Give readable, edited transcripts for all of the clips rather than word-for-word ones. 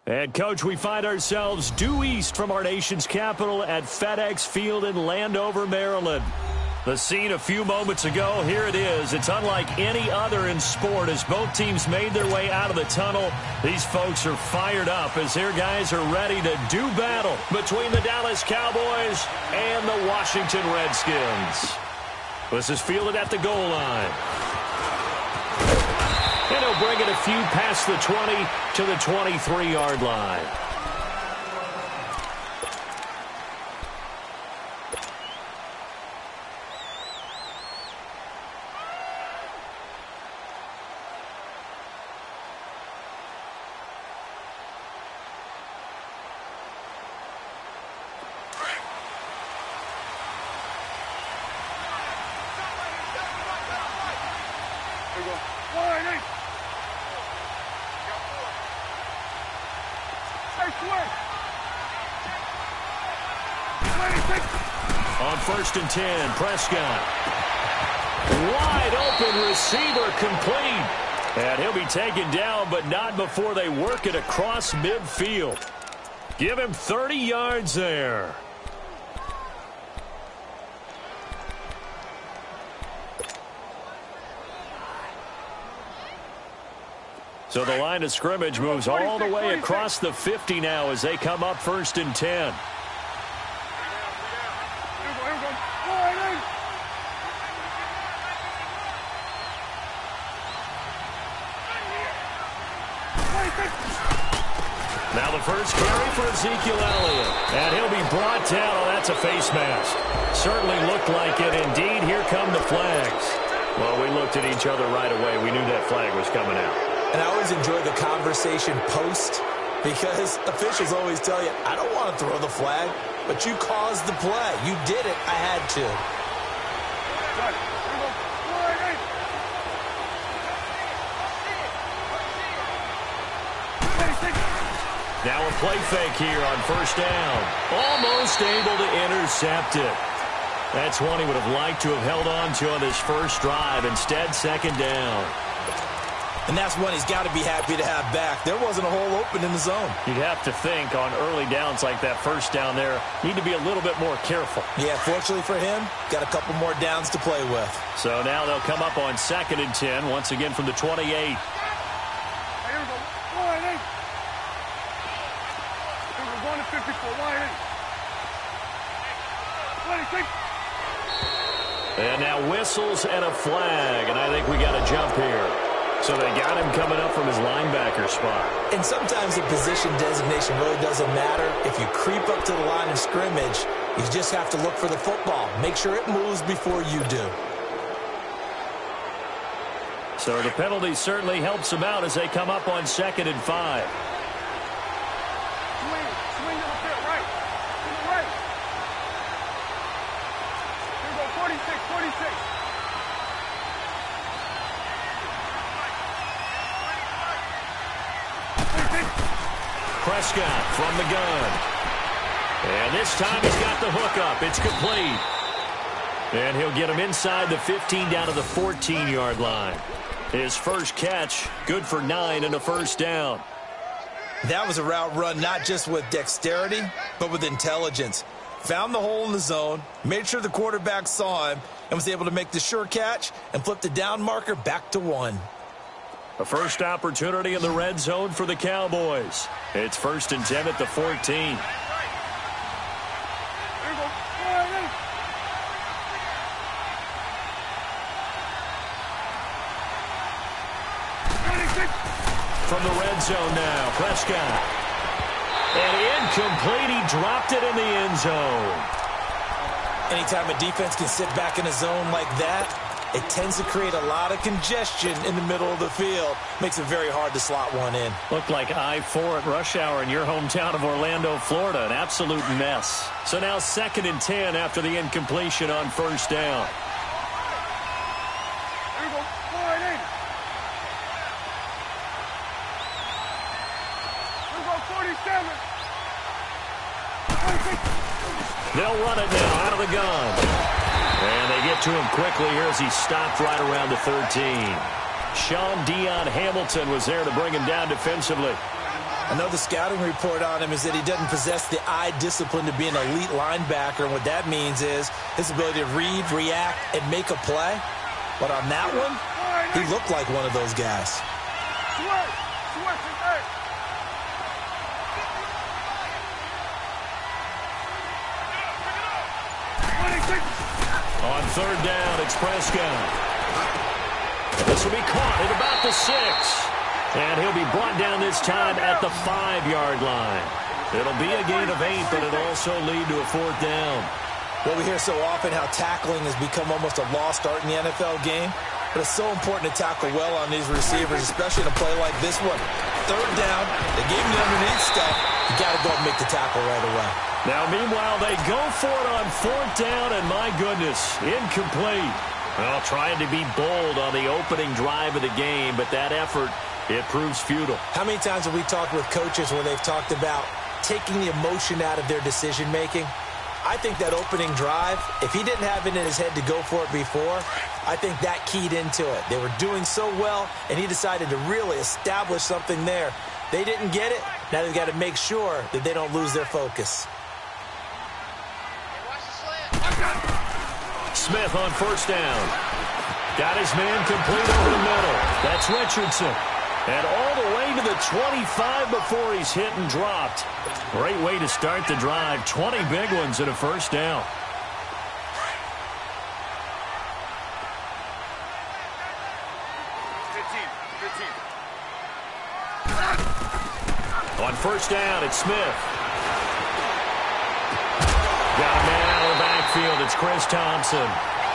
And, Coach, we find ourselves due east from our nation's capital at FedEx Field in Landover, Maryland. The scene a few moments ago, here it is. It's unlike any other in sport as both teams made their way out of the tunnel. These folks are fired up as their guys are ready to do battle between the Dallas Cowboys and the Washington Redskins. This is fielded at the goal line. And he'll bring it a few past the 20 to the 23-yard line. On 1st and 10, Prescott. Wide open receiver complete. And he'll be taken down, but not before they work it across midfield. Give him 30 yards there. So the line of scrimmage moves all the way across the 50 now as they come up 1st and 10. Now the first carry for Ezekiel Elliott. And he'll be brought down. Oh, that's a face mask. Certainly looked like it. Indeed, here come the flags. Well, we looked at each other right away. We knew that flag was coming out. And I always enjoy the conversation post because officials always tell you, I don't want to throw the flag, but you caused the play. You did it. I had to. Now a play fake here on 1st down. Almost able to intercept it. That's one he would have liked to have held on to on his first drive. Instead, 2nd down. And that's one he's got to be happy to have back. There wasn't a hole open in the zone. You'd have to think on early downs like that 1st down there, need to be a little bit more careful. Yeah, fortunately for him, got a couple more downs to play with. So now they'll come up on 2nd and 10, once again from the 28. And now whistles and a flag, and I think we got a jump here. So they got him coming up from his linebacker spot. And sometimes the position designation really doesn't matter. If you creep up to the line of scrimmage, you just have to look for the football. Make sure it moves before you do. So the penalty certainly helps them out as they come up on 2nd and 5. Prescott from the gun. And this time he's got the hook up. It's complete. And he'll get him inside the 15 down to the 14-yard line. His first catch, good for 9 and a 1st down. That was a route run not just with dexterity, but with intelligence. Found the hole in the zone, made sure the quarterback saw him, and was able to make the sure catch and flip the down marker back to 1. A first opportunity in the red zone for the Cowboys. It's 1st and 10 at the 14. From the red zone now, Prescott. And incomplete, he dropped it in the end zone. Anytime a defense can sit back in a zone like that, it tends to create a lot of congestion in the middle of the field. Makes it very hard to slot one in. Looked like I-4 at rush hour in your hometown of Orlando, Florida. An absolute mess. So now 2nd and 10 after the incompletion on 1st down. They'll run it now out of the gun. And they get to him quickly here as he stopped right around the 13. Sean Dion Hamilton was there to bring him down defensively. I know the scouting report on him is that he doesn't possess the eye discipline to be an elite linebacker, and what that means is his ability to read, react, and make a play. But on that one, he looked like one of those guys. On third down, it's Prescott. This will be caught at about the 6. And he'll be brought down this time at the 5-yard line. It'll be a gain of 8, but it'll also lead to a 4th down. Well, we hear so often how tackling has become almost a lost art in the NFL game. But it's so important to tackle well on these receivers, especially in a play like this one. Third down, they gave him the underneath stuff. You got to go and make the tackle right away. Now, meanwhile, they go for it on 4th down, and my goodness, incomplete. Well, trying to be bold on the opening drive of the game, but that effort, it proves futile. How many times have we talked with coaches where they've talked about taking the emotion out of their decision-making? I think that opening drive, if he didn't have it in his head to go for it before, I think that keyed into it. They were doing so well, and he decided to really establish something there. They didn't get it. Now they've got to make sure that they don't lose their focus. Smith on first down. Got his man complete over the middle. That's Richardson. And all the way to the 25 before he's hit and dropped. Great way to start the drive. 20 big ones and a first down. On first down, it's Smith. Got a man out of the backfield. It's Chris Thompson.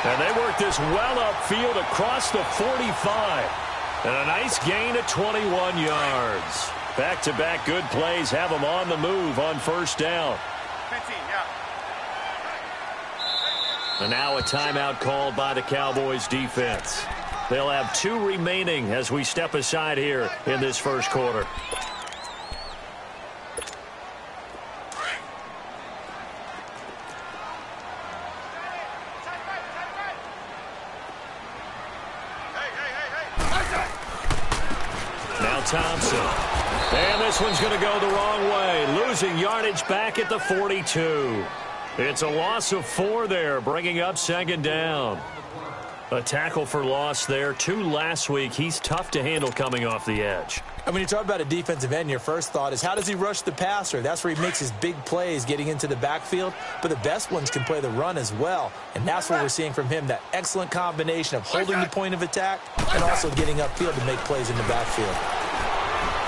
And they work this well upfield across the 45. And a nice gain of 21 yards. Back-to-back good plays have them on the move on first down. 15, yeah. And now a timeout called by the Cowboys defense. They'll have 2 remaining as we step aside here in this first quarter. Thompson. And this one's going to go the wrong way. Losing yardage back at the 42. It's a loss of 4 there, bringing up second down. A tackle for loss there. 2 last week. He's tough to handle coming off the edge. And when you talk about a defensive end, your first thought is, how does he rush the passer? That's where he makes his big plays getting into the backfield. But the best ones can play the run as well. And that's what we're seeing from him, that excellent combination of holding the point of attack and also getting upfield to make plays in the backfield.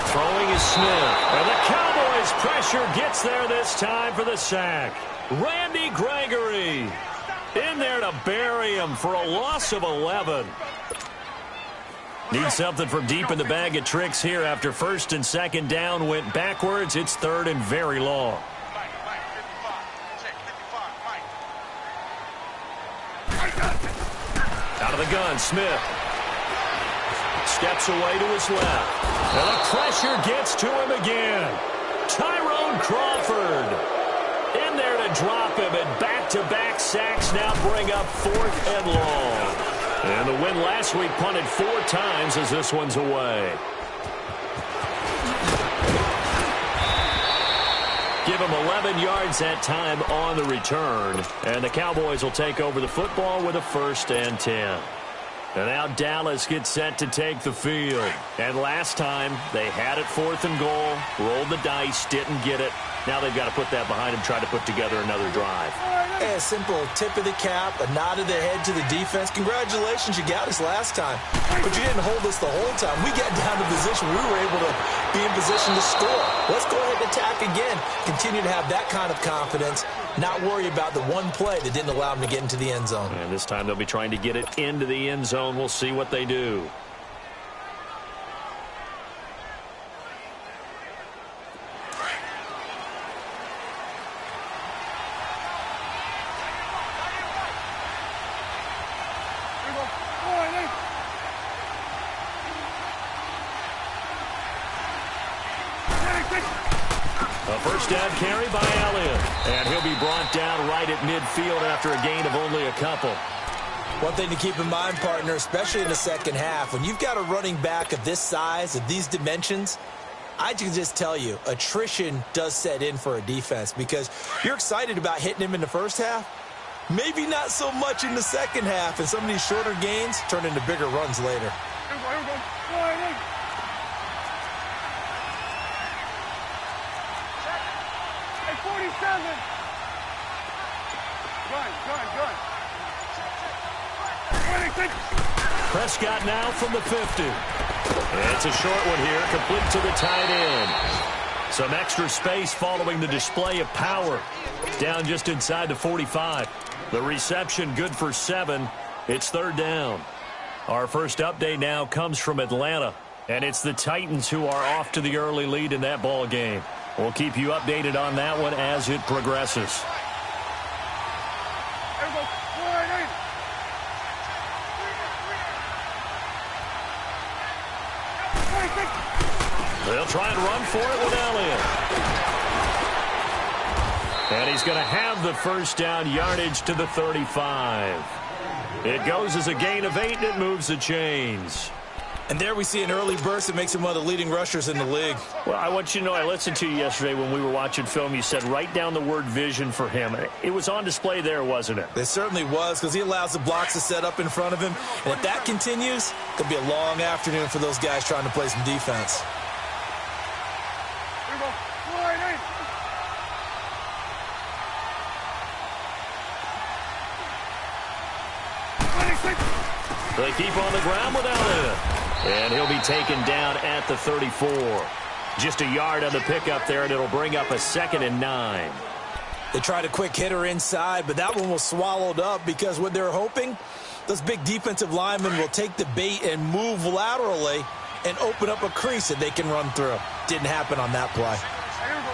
Throwing is Smith. And the Cowboys pressure gets there this time for the sack. Randy Gregory in there to bury him for a loss of 11. Need something from deep in the bag of tricks here after first and second down went backwards. It's third and very long. Out of the gun, Smith. Steps away to his left. And the pressure gets to him again. Tyrone Crawford in there to drop him, and back-to-back sacks now bring up 4th and long. And the win last week punted 4 times as this one's away. Give him 11 yards that time on the return. And the Cowboys will take over the football with a 1st and 10. And now Dallas gets set to take the field. And last time, they had it 4th and goal, rolled the dice, didn't get it. Now they've got to put that behind them, try to put together another drive. Hey, a simple tip of the cap, a nod of the head to the defense. Congratulations, you got us last time. But you didn't hold us the whole time. We got down to position. We were able to be in position to score. Let's go ahead and attack again. Continue to have that kind of confidence. Not worry about the one play that didn't allow them to get into the end zone. And this time they'll be trying to get it into the end zone. We'll see what they do. A first down carry by Elliott. And he'll be brought down right at midfield after a gain of only a couple. One thing to keep in mind, partner, especially in the second half, when you've got a running back of this size, of these dimensions, I can just tell you, attrition does set in for a defense because you're excited about hitting him in the first half. Maybe not so much in the second half, and some of these shorter gains turn into bigger runs later. Here we go. 47. Good. 26. Prescott now from the 50. It's a short one here, complete to the tight end. Some extra space following the display of power. Down just inside the 45. The reception good for 7. It's third down. Our first update now comes from Atlanta, and it's the Titans who are off to the early lead in that ball game. We'll keep you updated on that one as it progresses. They'll try and run for it with Elliott. And he's going to have the first down, yardage to the 35. It goes as a gain of 8, and it moves the chains. And there we see an early burst that makes him one of the leading rushers in the league. Well, I want you to know, I listened to you yesterday when we were watching film. You said write down the word vision for him. It was on display there, wasn't it? It certainly was, because he allows the blocks to set up in front of him. And if that continues, it'll be a long afternoon for those guys trying to play some defense. Here we go. They keep on the ground with Elliott. And he'll be taken down at the 34. Just a yard on the pickup there, and it'll bring up a 2nd and 9. They tried a quick hitter inside, but that one was swallowed up because what they're hoping, those big defensive linemen will take the bait and move laterally and open up a crease that they can run through. Didn't happen on that play. Here we go.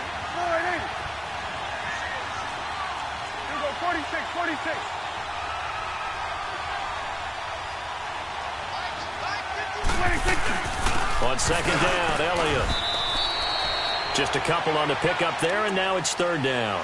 46. On second down, Elliott. Just a couple on the pickup there, and now it's third down.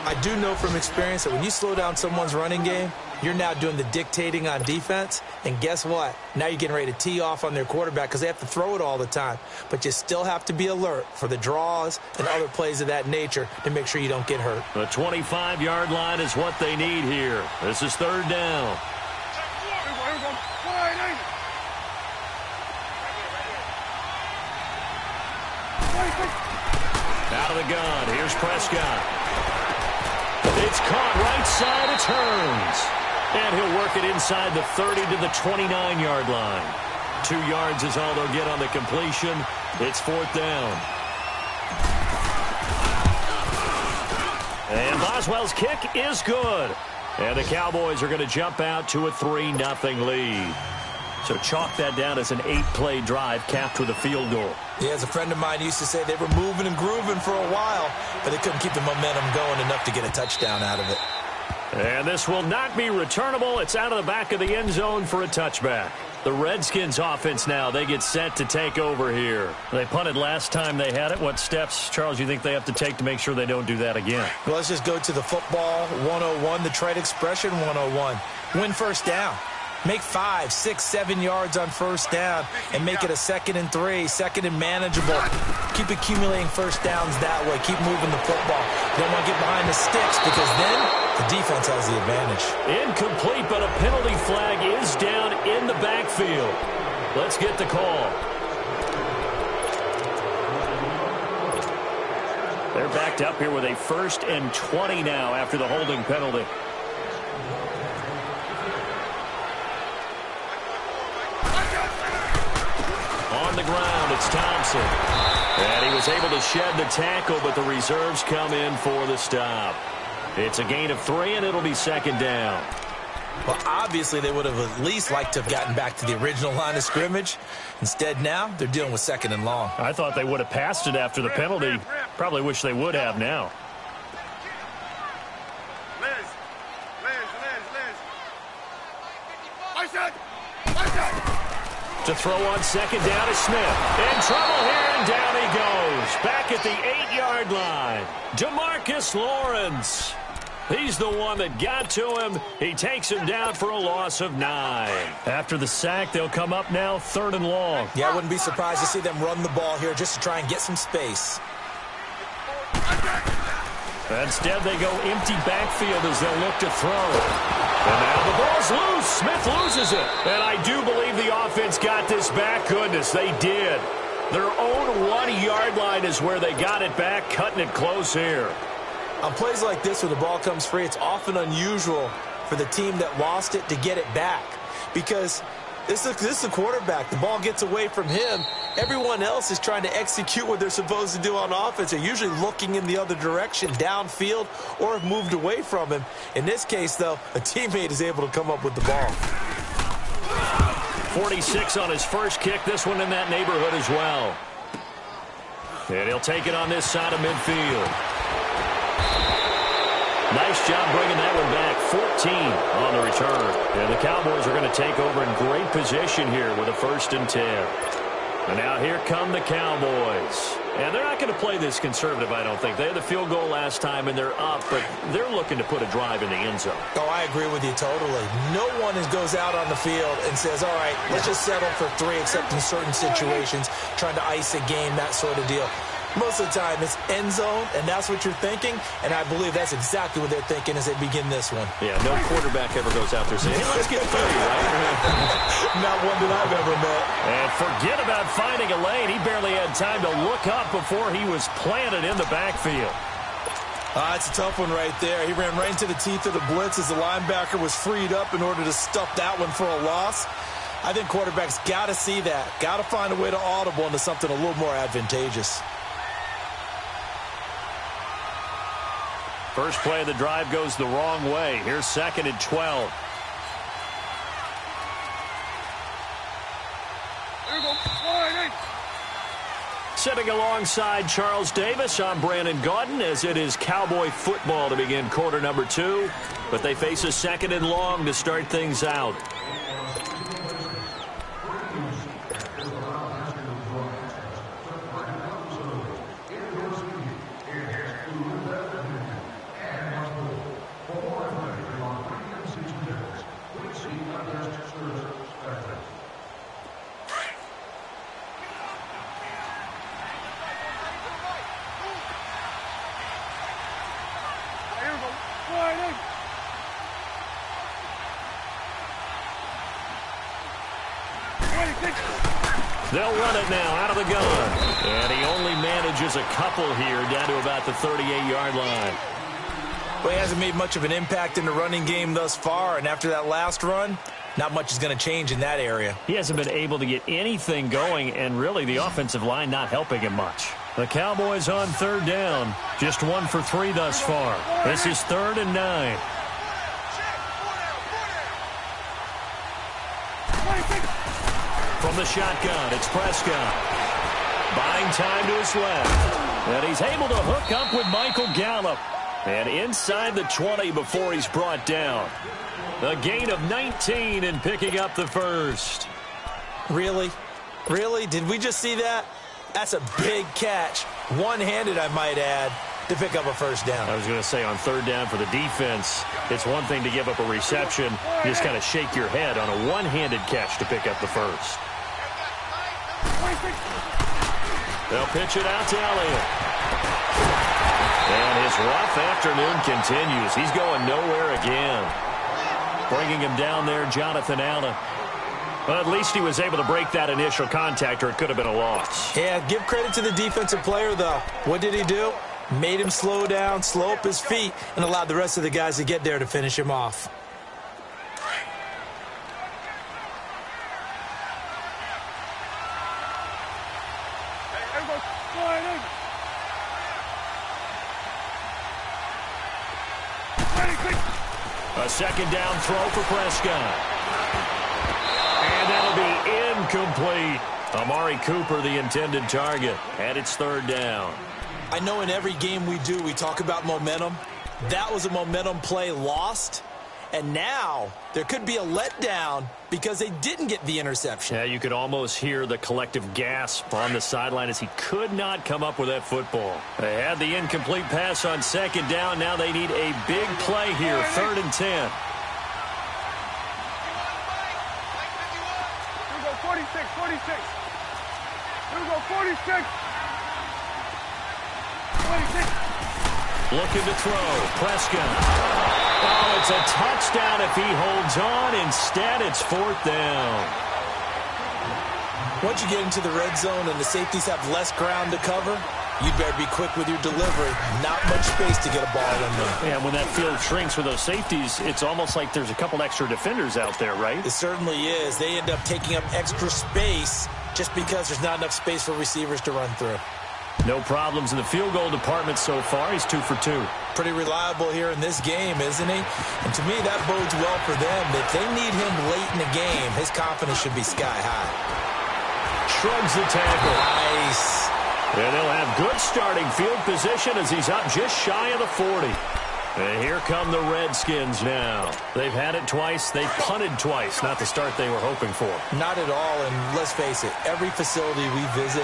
I do know from experience that when you slow down someone's running game, you're now doing the dictating on defense. And guess what? Now you're getting ready to tee off on their quarterback because they have to throw it all the time. But you still have to be alert for the draws and other plays of that nature to make sure you don't get hurt. The 25-yard line is what they need here. This is third down. Out of the gun, here's Prescott. It's caught right side, it turns. And he'll work it inside the 30 to the 29-yard line. 2 yards is all they'll get on the completion. It's fourth down. And Boswell's kick is good. And the Cowboys are going to jump out to a 3-0 lead. So chalk that down as an 8-play drive capped with a field goal. Yeah, as a friend of mine used to say, they were moving and grooving for a while, but they couldn't keep the momentum going enough to get a touchdown out of it. And this will not be returnable. It's out of the back of the end zone for a touchback. The Redskins offense now, they get set to take over here. They punted last time they had it. What steps, Charles, you think they have to take to make sure they don't do that again? Well, let's just go to the football 101, the trade expression 101. Win first down. Make 5, 6, 7 yards on first down and make it a 2nd and 3, 2nd and manageable. Keep accumulating first downs that way. Keep moving the football. You don't want to get behind the sticks because then the defense has the advantage. Incomplete, but a penalty flag is down in the backfield. Let's get the call. They're backed up here with a 1st and 20 now after the holding penalty. On the ground, it's Thompson. And he was able to shed the tackle, but the reserves come in for the stop. It's a gain of 3, and it'll be second down. Well, obviously, they would have at least liked to have gotten back to the original line of scrimmage. Instead, now, they're dealing with 2nd and long. I thought they would have passed it after the penalty. Probably wish they would have now. Liz. To throw on second down is Smith. In trouble here, and down he goes. Back at the 8-yard line. DeMarcus Lawrence. He's the one that got to him. He takes him down for a loss of 9. After the sack, they'll come up now 3rd and long. Yeah, I wouldn't be surprised to see them run the ball here just to try and get some space. Instead, they go empty backfield as they'll look to throw. And now the ball's loose. Smith loses it. And I do believe the offense got this back. Goodness, they did. Their own 1-yard line is where they got it back, cutting it close here. On plays like this where the ball comes free, it's often unusual for the team that lost it to get it back. Because this is the quarterback. The ball gets away from him. Everyone else is trying to execute what they're supposed to do on offense. They're usually looking in the other direction, downfield, or have moved away from him. In this case, though, a teammate is able to come up with the ball. 46 on his first kick. This one in that neighborhood as well. And he'll take it on this side of midfield. Nice job bringing that one back. 14 on the return. And the Cowboys are going to take over in great position here with a 1st and 10. And now here come the Cowboys. And they're not going to play this conservative, I don't think. They had the field goal last time, and they're up, but they're looking to put a drive in the end zone. Oh, I agree with you totally. No one goes out on the field and says, all right, let's just settle for 3, except in certain situations, trying to ice a game, that sort of deal. Most of the time, it's end zone, and that's what you're thinking, and I believe that's exactly what they're thinking as they begin this one. Yeah, no quarterback ever goes out there saying, hey, let's get 30, right? Not one that I've ever met. And forget about finding a lane. He barely had time to look up before he was planted in the backfield. It's a tough one right there. He ran right into the teeth of the blitz as the linebacker was freed up in order to stuff that one for a loss. I think quarterbacks got to see that, got to find a way to audible into something a little more advantageous. First play of the drive goes the wrong way. Here's 2nd and 12. Sitting alongside Charles Davis, I'm Brandon Gaudin, as it is Cowboy football to begin quarter number 2. But they face a 2nd and long to start things out. They'll run it now out of the gun. And he only manages a couple here down to about the 38-yard line. Well, he hasn't made much of an impact in the running game thus far, and after that last run, not much is going to change in that area. He hasn't been able to get anything going, and really the offensive line not helping him much. The Cowboys on 3rd down. Just 1 for 3 thus far. This is 3rd and 9. From the shotgun, it's Prescott. Buying time to his left. And he's able to hook up with Michael Gallup. And inside the 20 before he's brought down. A gain of 19 and picking up the 1st. Really? Really? Did we just see that? That's a big catch. One-handed, I might add, to pick up a 1st down. I was going to say on 3rd down for the defense, it's one thing to give up a reception. You just kind of shake your head on a one-handed catch to pick up the 1st. They'll pitch it out to Elliott. And his rough afternoon continues. He's going nowhere again. Bringing him down there, Jonathan Allen. But at least he was able to break that initial contact, or it could have been a loss. Yeah, give credit to the defensive player, though. What did he do? Made him slow down, slow up his feet, and allowed the rest of the guys to get there to finish him off. A 2nd down throw for Prescott. And that'll be incomplete. Amari Cooper, the intended target, and it's 3rd down. I know in every game we do, we talk about momentum. That was a momentum play lost. And now there could be a letdown because they didn't get the interception. Yeah, you could almost hear the collective gasp on the sideline as he could not come up with that football. They had the incomplete pass on second down. Now they need a big play here, 3rd and 10. Here we go, 46, 46. Here we go, 46. 26. Looking to throw. Prescott. Oh, it's a touchdown if he holds on. Instead, it's 4th down. Once you get into the red zone and the safeties have less ground to cover, you'd better be quick with your delivery. Not much space to get a ball in there. Yeah, when that field shrinks with those safeties, it's almost like there's a couple extra defenders out there, right? It certainly is. They end up taking up extra space just because there's not enough space for receivers to run through. No problems in the field goal department so far. He's 2 for 2. Pretty reliable here in this game, isn't he? And to me, that bodes well for them. If they need him late in the game, his confidence should be sky high. Shrugs the tackle. Nice. And they'll have good starting field position as he's up just shy of the 40. And here come the Redskins now. They've had it twice. They've punted twice. Not the start they were hoping for. Not at all, and let's face it, every facility we visit,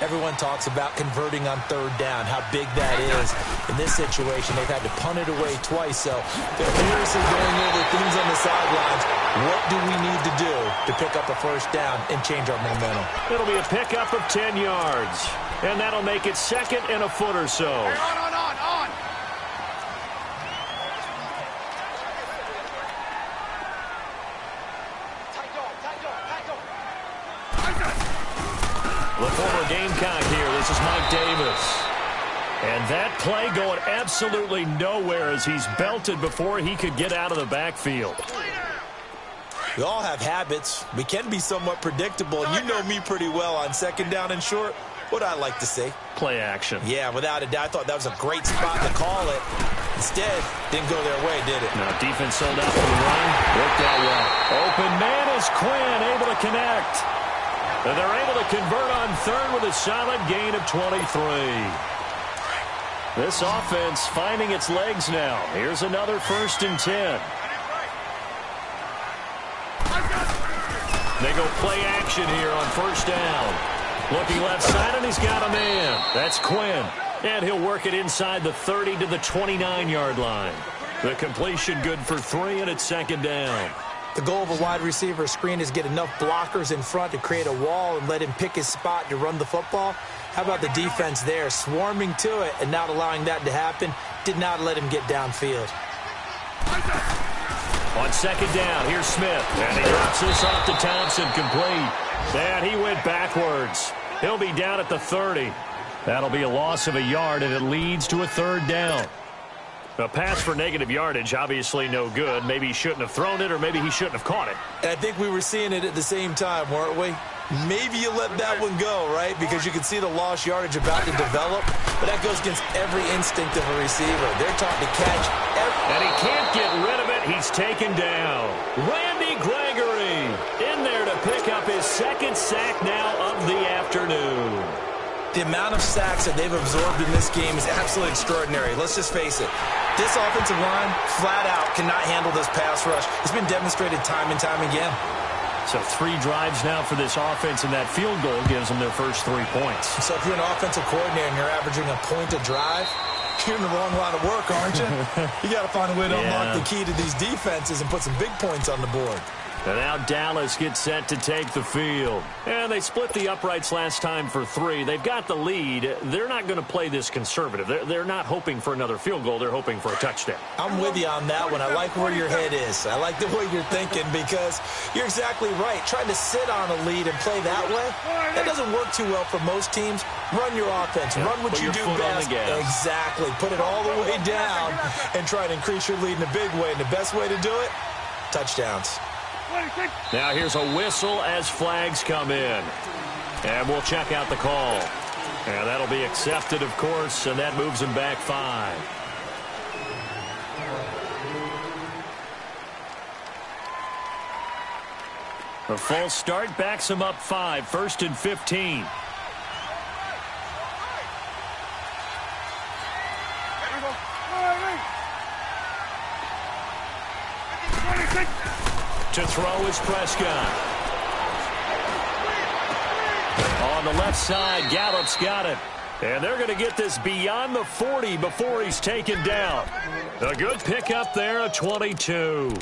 everyone talks about converting on 3rd down, how big that is. In this situation, they've had to punt it away twice, so they're seriously going over things on the sidelines. What do we need to do to pick up a 1st down and change our momentum? It'll be a pickup of 10 yards, and that'll make it 2nd and a foot or so. On. The former Gamecock here. This is Mike Davis. And that play going absolutely nowhere as he's belted before he could get out of the backfield. We all have habits. We can be somewhat predictable, and you know me pretty well on 2nd down and short. What I like to say. Play action. Yeah, without a doubt. I thought that was a great spot to call it. Instead, didn't go their way, did it? Now, defense sold out for the run. Worked out well. Open man is Quinn, able to connect. And they're able to convert on 3rd with a solid gain of 23. This offense finding its legs now. Here's another 1st and 10. They go play action here on 1st down. Looking left side, and he's got a man. That's Quinn. And he'll work it inside the 30 to the 29-yard line. The completion good for 3, and it's 2nd down. The goal of a wide receiver screen is get enough blockers in front to create a wall and let him pick his spot to run the football. How about the defense there, swarming to it and not allowing that to happen? Did not let him get downfield. On 2nd down, here's Smith. And he drops this off to Thompson, complete. And he went backwards. He'll be down at the 30. That'll be a loss of a yard, and it leads to a 3rd down. A pass for negative yardage, obviously no good. Maybe he shouldn't have thrown it, or maybe he shouldn't have caught it. And I think we were seeing it at the same time, weren't we? Maybe you let that one go, right? Because you can see the lost yardage about to develop. But that goes against every instinct of a receiver. They're taught to catch And he can't get rid of it. He's taken down. Randy Gregory in there to pick up his 2nd sack now of the afternoon. The amount of sacks that they've absorbed in this game is absolutely extraordinary. Let's just face it. This offensive line, flat out, cannot handle this pass rush. It's been demonstrated time and time again. So 3 drives now for this offense, and that field goal gives them their first 3 points. So if you're an offensive coordinator and you're averaging a point a drive, you're in the wrong line of work, aren't you? You got to find a way to unlock the key to these defenses and put some big points on the board. And now Dallas gets set to take the field. And they split the uprights last time for 3. They've got the lead. They're not going to play this conservative. They're not hoping for another field goal. They're hoping for a touchdown. I'm with you on that one. I like where your head is. I like the way you're thinking because you're exactly right. Trying to sit on a lead and play that way, that doesn't work too well for most teams. Run your offense. Run what you do best. Exactly. Put it all the way down and try to increase your lead in a big way. And the best way to do it, touchdowns. Now here's a whistle as flags come in. And we'll check out the call. And that'll be accepted, of course, and that moves them back 5. A false start backs them up 5. 1st and 15. To throw is Prescott. On the left side, Gallup's got it. And they're going to get this beyond the 40 before he's taken down. A good pickup there, a 22.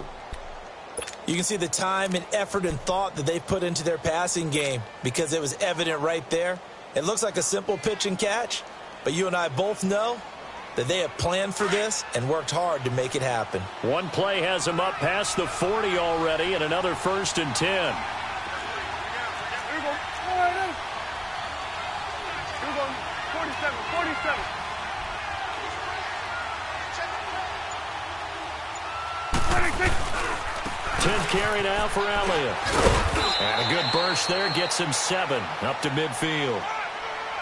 You can see the time and effort and thought that they put into their passing game because it was evident right there. It looks like a simple pitch and catch, but you and I both know that they have planned for this and worked hard to make it happen. One play has them up past the 40 already, and another 1st and 10. Here we go. All right, then. Here we go. 47, 47. 26. 10th carry now for Elliott. And a good burst there gets him 7 up to midfield.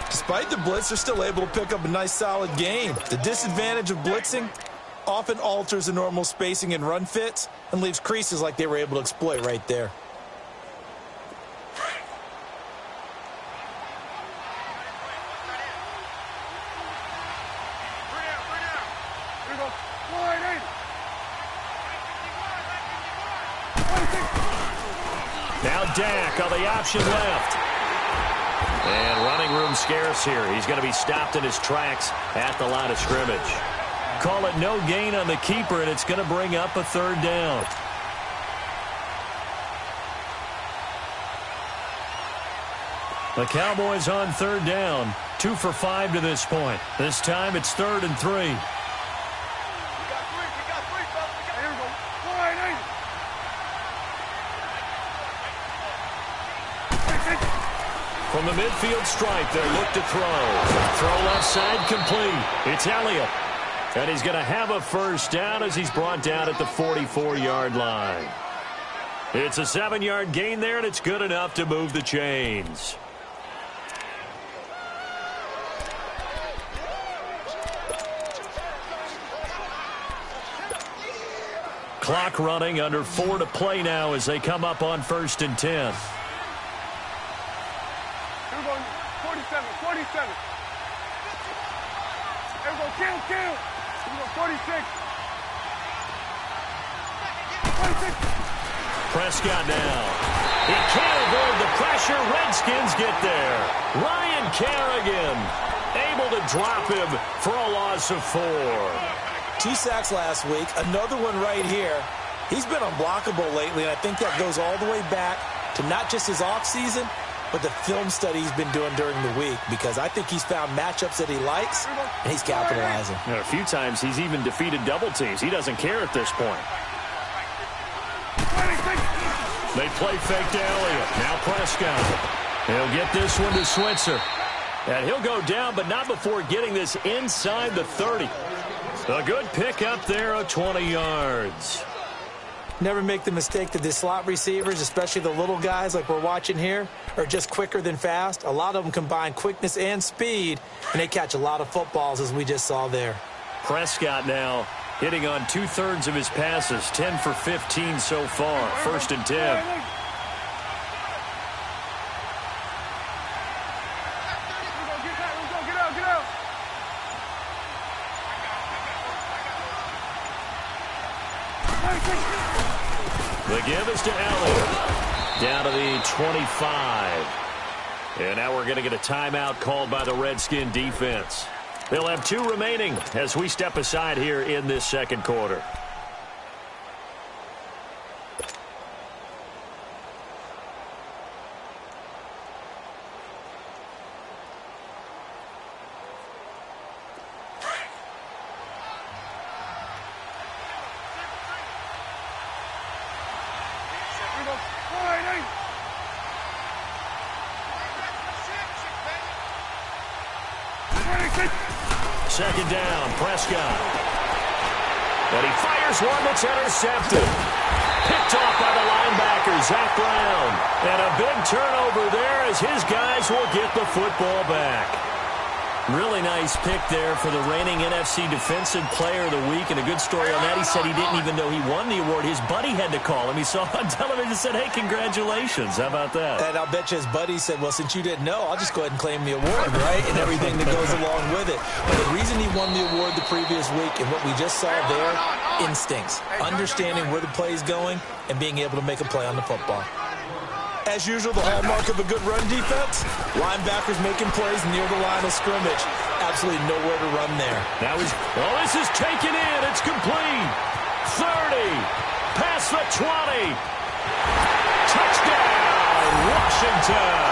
Despite the blitz, they're still able to pick up a nice solid gain. The disadvantage of blitzing often alters the normal spacing and run fits and leaves creases like they were able to exploit right there. Here we go. All right, then. Now Dak on the option left. And running room scarce here. He's going to be stopped in his tracks at the line of scrimmage. Call it no gain on the keeper, and it's going to bring up a 3rd down. The Cowboys on 3rd down. 2 for 5 to this point. This time it's 3rd and 3. We got 3. We got 3, fellas. Here we go. All right, then. From the midfield stripe, they'll look to throw. Throw left side complete. It's Elliott. And he's going to have a 1st down as he's brought down at the 44-yard line. It's a 7-yard gain there, and it's good enough to move the chains. Clock running, under 4 to play now as they come up on 1st and 10. Here we go. 47, 47. Here we go. Kill. Here we go. 46. 26. Prescott now. He can't avoid the pressure. Redskins get there. Ryan Kerrigan able to drop him for a loss of 4. 2 sacks last week, another one right here. He's been unblockable lately, and I think that goes all the way back to not just his offseason, but the film study he's been doing during the week, because I think he's found matchups that he likes, and he's capitalizing. A few times he's even defeated double teams. He doesn't care at this point. They play fake to Elliott. Now Prescott. He'll get this one to Switzer. And he'll go down, but not before getting this inside the 30. A good pick up there of 20 yards. Never make the mistake that the slot receivers, especially the little guys like we're watching here, are just quicker than fast. A lot of them combine quickness and speed, and they catch a lot of footballs, as we just saw there. Prescott now hitting on 2/3 of his passes, 10 for 15 so far. 1st and 10. The give is to Elliott. Down to the 25. And now we're going to get a timeout called by the Redskin defense. They'll have 2 remaining as we step aside here in this 2nd quarter. Second down, Prescott. And he fires one that's intercepted. Picked off by the linebacker, Zach Brown. And a big turnover there as his guys will get the football back. Really nice pick there for the reigning NFC Defensive Player of the Week, and a good story on that. He said he didn't even know he won the award. His buddy had to call him. He saw on television and said, hey, congratulations. How about that? And I'll bet you his buddy said, well, since you didn't know, I'll just go ahead and claim the award, right? And everything that goes along with it. But the reason he won the award the previous week and what we just saw there, instincts, understanding where the play is going and being able to make a play on the football. As usual, the hallmark of a good run defense, linebackers making plays near the line of scrimmage. Absolutely nowhere to run there. Now this is taken in. It's complete. 30. Past the 20. Touchdown, Washington.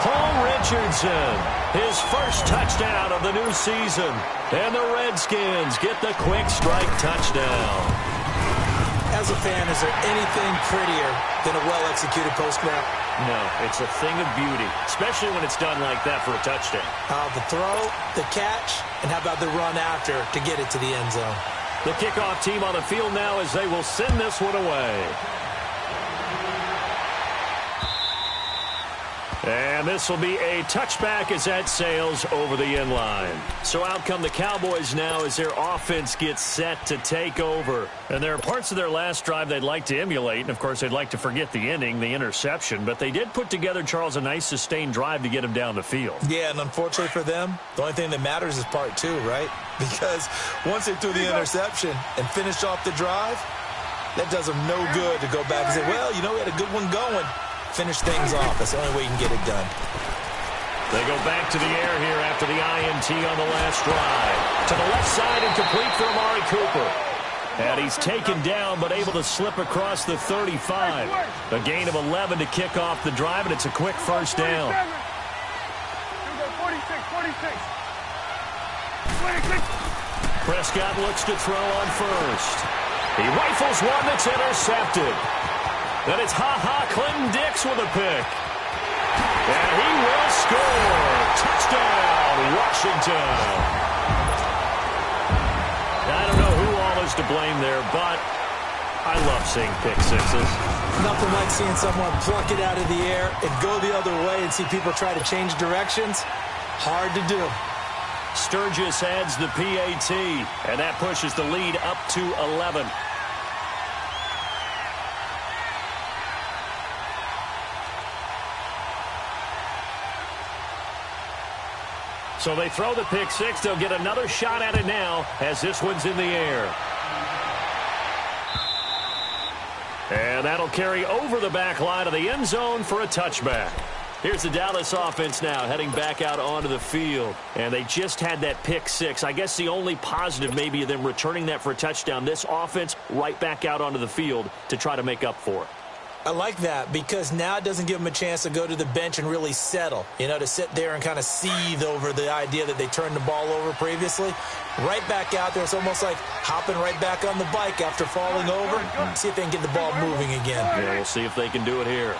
Paul Richardson, his first touchdown of the new season. And the Redskins get the quick strike touchdown. As a fan, is there anything prettier than a well-executed post-snap? No, it's a thing of beauty, especially when it's done like that for a touchdown. The throw, the catch, and how about the run after to get it to the end zone? The kickoff team on the field now as they will send this one away. And this will be a touchback as that sails over the end line. So out come the Cowboys now as their offense gets set to take over. And there are parts of their last drive they'd like to emulate. And, of course, they'd like to forget the ending, the interception. But they did put together, Charles, a nice sustained drive to get him down the field. Yeah, and unfortunately for them, the only thing that matters is part two, right? Because once they threw the interception and finished off the drive, that does them no good to go back and say, well, you know, we had a good one going. Finish things off. That's the only way you can get it done. They go back to the air here after the INT on the last drive. To the left side and complete for Amari Cooper. And he's taken down but able to slip across the 35. A gain of 11 to kick off the drive, and it's a quick first down. 46. Prescott looks to throw on first. He rifles one that's intercepted. Then it's Clinton Dix with a pick. And he will score. Touchdown, Washington. I don't know who all is to blame there, but I love seeing pick sixes. Nothing like seeing someone pluck it out of the air and go the other way and see people try to change directions. Hard to do. Sturgis adds the PAT, and that pushes the lead up to 11. So they throw the pick six. They'll get another shot at it now as this one's in the air. And that'll carry over the back line of the end zone for a touchback. Here's the Dallas offense now heading back out onto the field. And they just had that pick six. I guess the only positive maybe of them returning that for a touchdown. This offense right back out onto the field to try to make up for it. I like that because now it doesn't give them a chance to go to the bench and really settle, to sit there and kind of seethe over the idea that they turned the ball over previously. Right back out there, it's almost like hopping right back on the bike after falling over. See if they can get the ball moving again. Yeah, we'll see if they can do it here.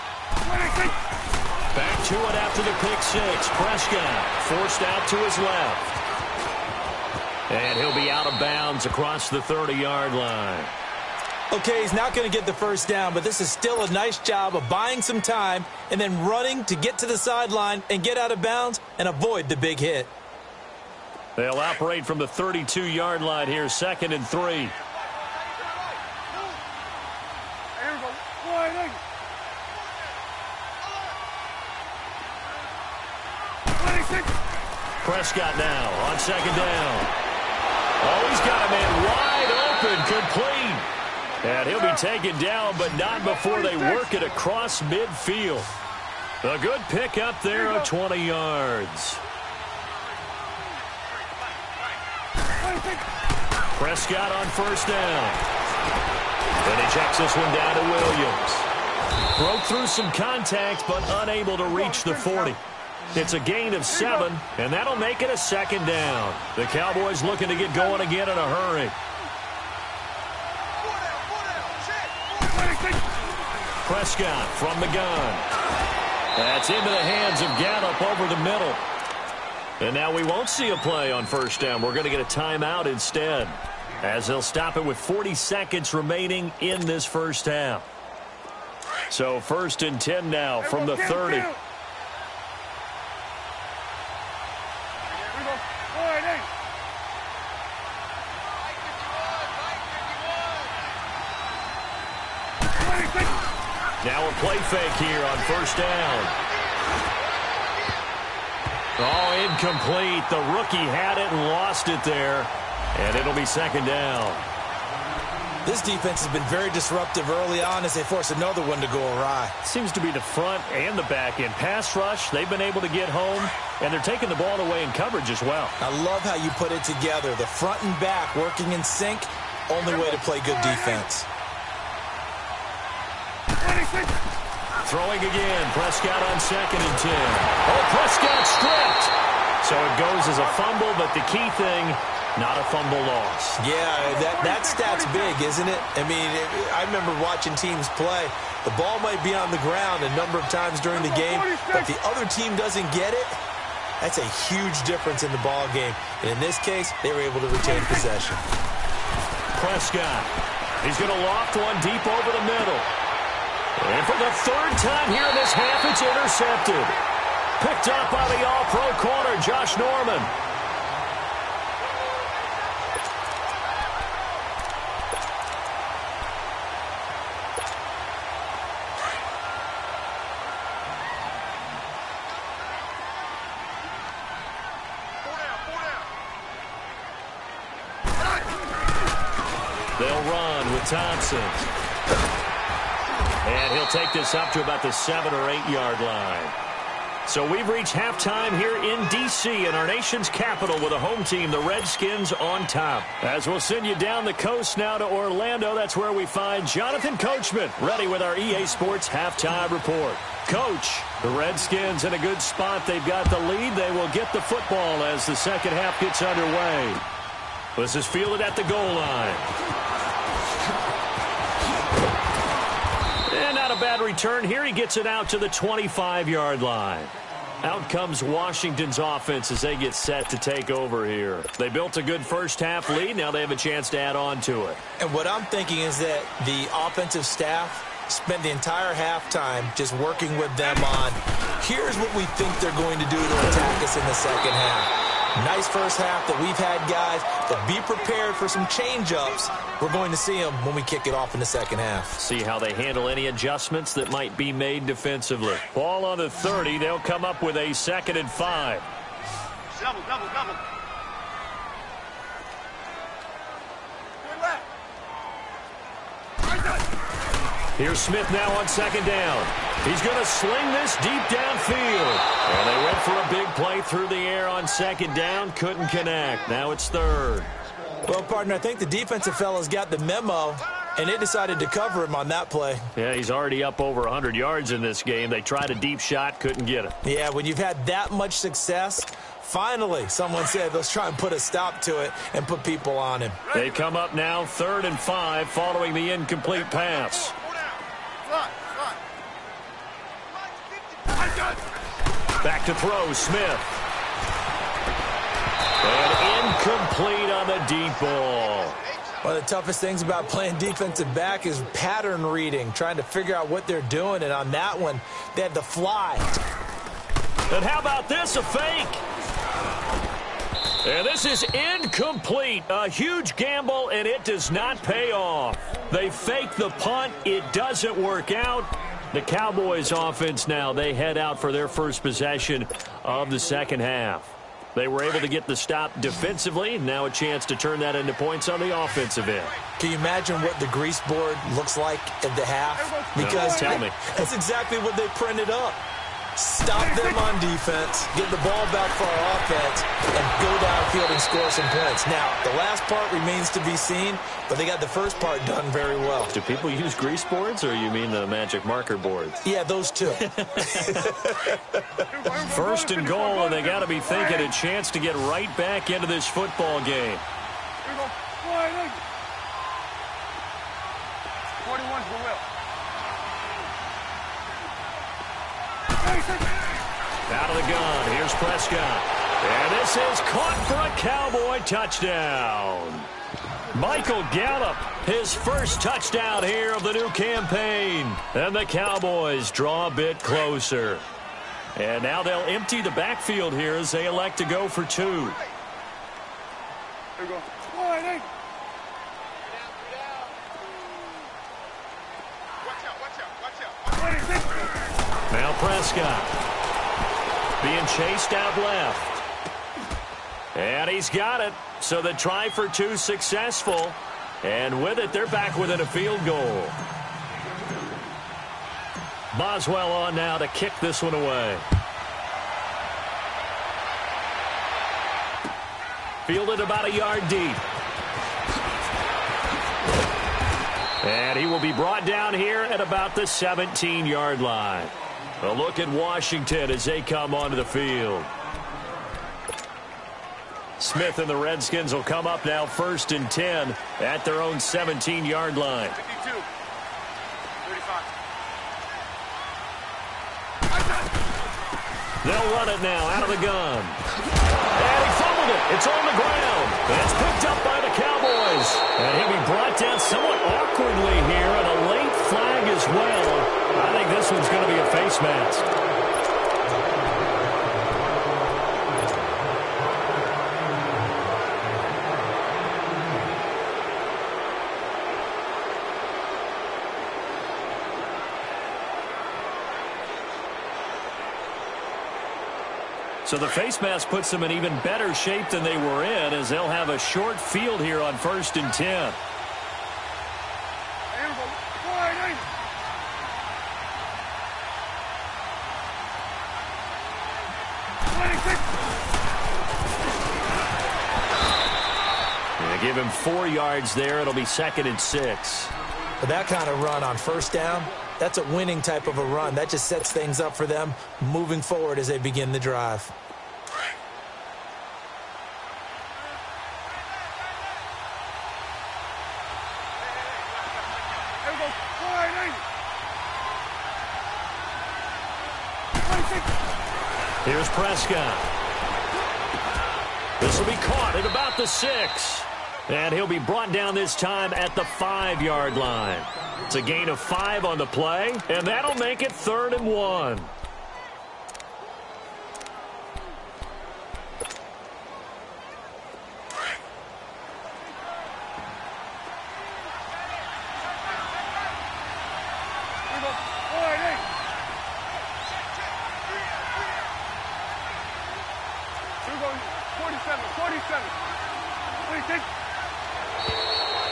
Back to it after the pick six. Prescott forced out to his left. And he'll be out of bounds across the 30-yard line. Okay, he's not going to get the first down, but this is still a nice job of buying some time and then running to get to the sideline and get out of bounds and avoid the big hit. They'll operate from the 32-yard line here, 2nd and 3. Here we go. Wide. Prescott now on 2nd down. Oh, he's got a man wide open, complete. And he'll be taken down, but not before they work it across midfield. A good pick up there of 20 yards. Prescott on first down. And he checks this one down to Williams. Broke through some contact, but unable to reach the 40. It's a gain of 7, and that'll make it a 2nd down. The Cowboys looking to get going again in a hurry. Prescott from the gun. That's into the hands of Gallup over the middle. And now we won't see a play on first down. We're going to get a timeout instead, as they'll stop it with 40 seconds remaining in this first half. So 1st and 10 now from the 30. play fake here on first down. Oh, incomplete. The rookie had it and lost it there. And it'll be second down. This defense has been very disruptive early on as they force another one to go awry. Seems to be the front and the back end. Pass rush, they've been able to get home, and they're taking the ball away in coverage as well. I love how you put it together. The front and back working in sync, only way to play good defense. Throwing again, Prescott on 2nd and 10. Oh, Prescott stripped. So it goes as a fumble, but the key thing, not a fumble loss. Yeah, that stat's big, isn't it? I mean, I remember watching teams play. The ball might be on the ground a number of times during the game, but if the other team doesn't get it, that's a huge difference in the ball game. And in this case, they were able to retain possession. Prescott, he's going to loft one deep over the middle. And for the third time here in this half, it's intercepted. Picked up by the all-pro corner, Josh Norman. They'll run with Thompson. And he'll take this up to about the 7 or 8 yard line. So we've reached halftime here in D.C. in our nation's capital with a home team, the Redskins, on top. As we'll send you down the coast now to Orlando, that's where we find Jonathan Coachman, ready with our EA Sports halftime report. Coach, the Redskins in a good spot. They've got the lead. They will get the football as the second half gets underway. This is fielded at the goal line. And not a bad return here. He gets it out to the 25-yard line. Out comes Washington's offense as they get set to take over here. They built a good first-half lead. Now they have a chance to add on to it. And what I'm thinking is that the offensive staff spent the entire halftime just working with them on, here's what we think they're going to do to attack us in the second half. Nice first half that we've had, guys, but be prepared for some change-ups. We're going to see them when we kick it off in the second half. See how they handle any adjustments that might be made defensively. Ball on the 30. They'll come up with a 2nd and 5. Double. Here's Smith now on 2nd down. He's going to sling this deep downfield. And they went for a big play through the air on 2nd down. Couldn't connect. Now it's 3rd. Well, partner, I think the defensive fellas got the memo, and they decided to cover him on that play. Yeah, he's already up over 100 yards in this game. They tried a deep shot, couldn't get it. Yeah, when you've had that much success, finally someone said, let's try and put a stop to it and put people on him. They come up now 3rd and 5 following the incomplete pass. Back to throw, Smith. And incomplete on the deep ball. One of the toughest things about playing defensive back is pattern reading, trying to figure out what they're doing. And on that one, they had to fly. And how about this, a fake? And this is incomplete. A huge gamble, and it does not pay off. They fake the punt. It doesn't work out. The Cowboys offense now, they head out for their first possession of the second half. They were able to get the stop defensively. Now a chance to turn that into points on the offensive end. Can you imagine what the grease board looks like at the half? Because tell me. That's exactly what they printed up. Stop them on defense, get the ball back for our offense, and go downfield and score some points. Now, the last part remains to be seen, but they got the first part done very well. Do people use grease boards, or you mean the magic marker boards? Yeah, those two. 1st and goal, and they got to be thinking a chance to get right back into this football game. 41's the will. Out of the gun, here's Prescott. And this is caught for a Cowboy touchdown. Michael Gallup, his first touchdown here of the new campaign. And the Cowboys draw a bit closer. And now they'll empty the backfield here as they elect to go for 2. Here we go. Watch out. Now Prescott. Being chased out left. And he's got it. So the try for two successful. And with it, they're back within a field goal. Boswell on now to kick this one away. Fielded about a yard deep. And he will be brought down here at about the 17-yard line. A look at Washington as they come onto the field. Smith and the Redskins will come up now 1st and 10 at their own 17-yard line. 52. 35. They'll run it now out of the gun. And he fumbled it. It's on the ground. It's picked up by the Cowboys. And he'll be brought down somewhat awkwardly here, and a late flag as well. I think this one's going to be a face mask. So the face mask puts them in even better shape than they were in, as they'll have a short field here on 1st and 10. They give him 4 yards there. It'll be 2nd and 6. But that kind of run on 1st down, that's a winning type of a run. That just sets things up for them moving forward as they begin the drive. Here's Prescott. This will be caught at about the 6. And he'll be brought down this time at the 5-yard line. It's a gain of 5 on the play, and that'll make it 3rd and 1.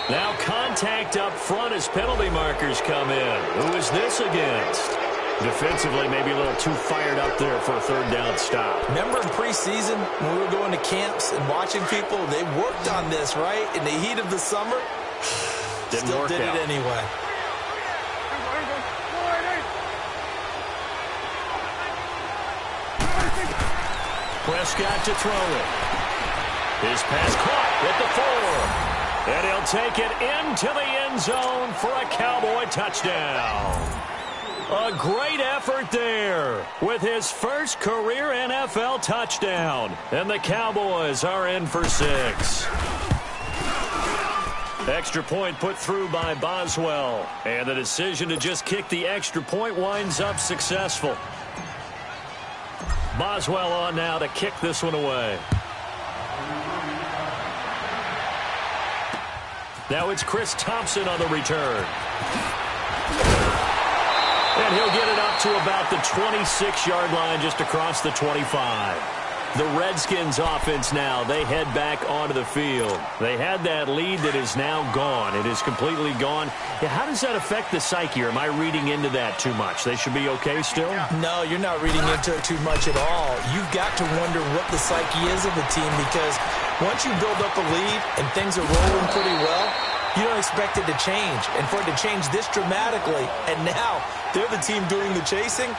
Now contact up front as penalty markers come in. Who is this against? Defensively, maybe a little too fired up there for a 3rd down stop. Remember in preseason when we were going to camps and watching people, they worked on this, right? In the heat of the summer, still did it anyway. Prescott to throw it. His pass caught at the 4. And he'll take it into the end zone for a Cowboy touchdown. A great effort there with his first career NFL touchdown. And the Cowboys are in for 6. Extra point put through by Boswell. And the decision to just kick the extra point winds up successful. Boswell on now to kick this one away. Now it's Chris Thompson on the return. And he'll get it up to about the 26-yard line, just across the 25. The Redskins offense now, they head back onto the field. They had that lead that is now gone. It is completely gone. Yeah, how does that affect the psyche? Or am I reading into that too much? They should be okay still? No, you're not reading into it too much at all. You've got to wonder what the psyche is of the team, because once you build up a lead and things are rolling pretty well, you don't expect it to change. And for it to change this dramatically, and now they're the team doing the chasing,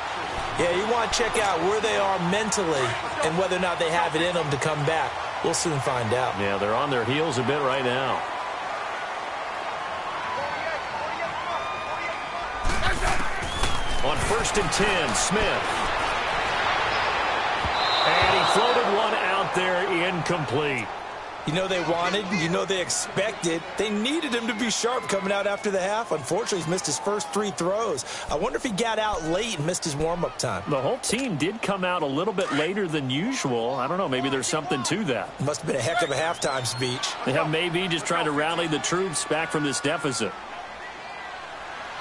yeah, you want to check out where they are mentally and whether or not they have it in them to come back. We'll soon find out. Yeah, they're on their heels a bit right now. On 1st and 10, Smith. And he floated one out there, incomplete. You know they wanted, you know they expected. They needed him to be sharp coming out after the half. Unfortunately, he's missed his first 3 throws. I wonder if he got out late and missed his warm-up time. The whole team did come out a little bit later than usual. I don't know, maybe there's something to that. Must have been a heck of a halftime speech. Yeah, maybe just trying to rally the troops back from this deficit.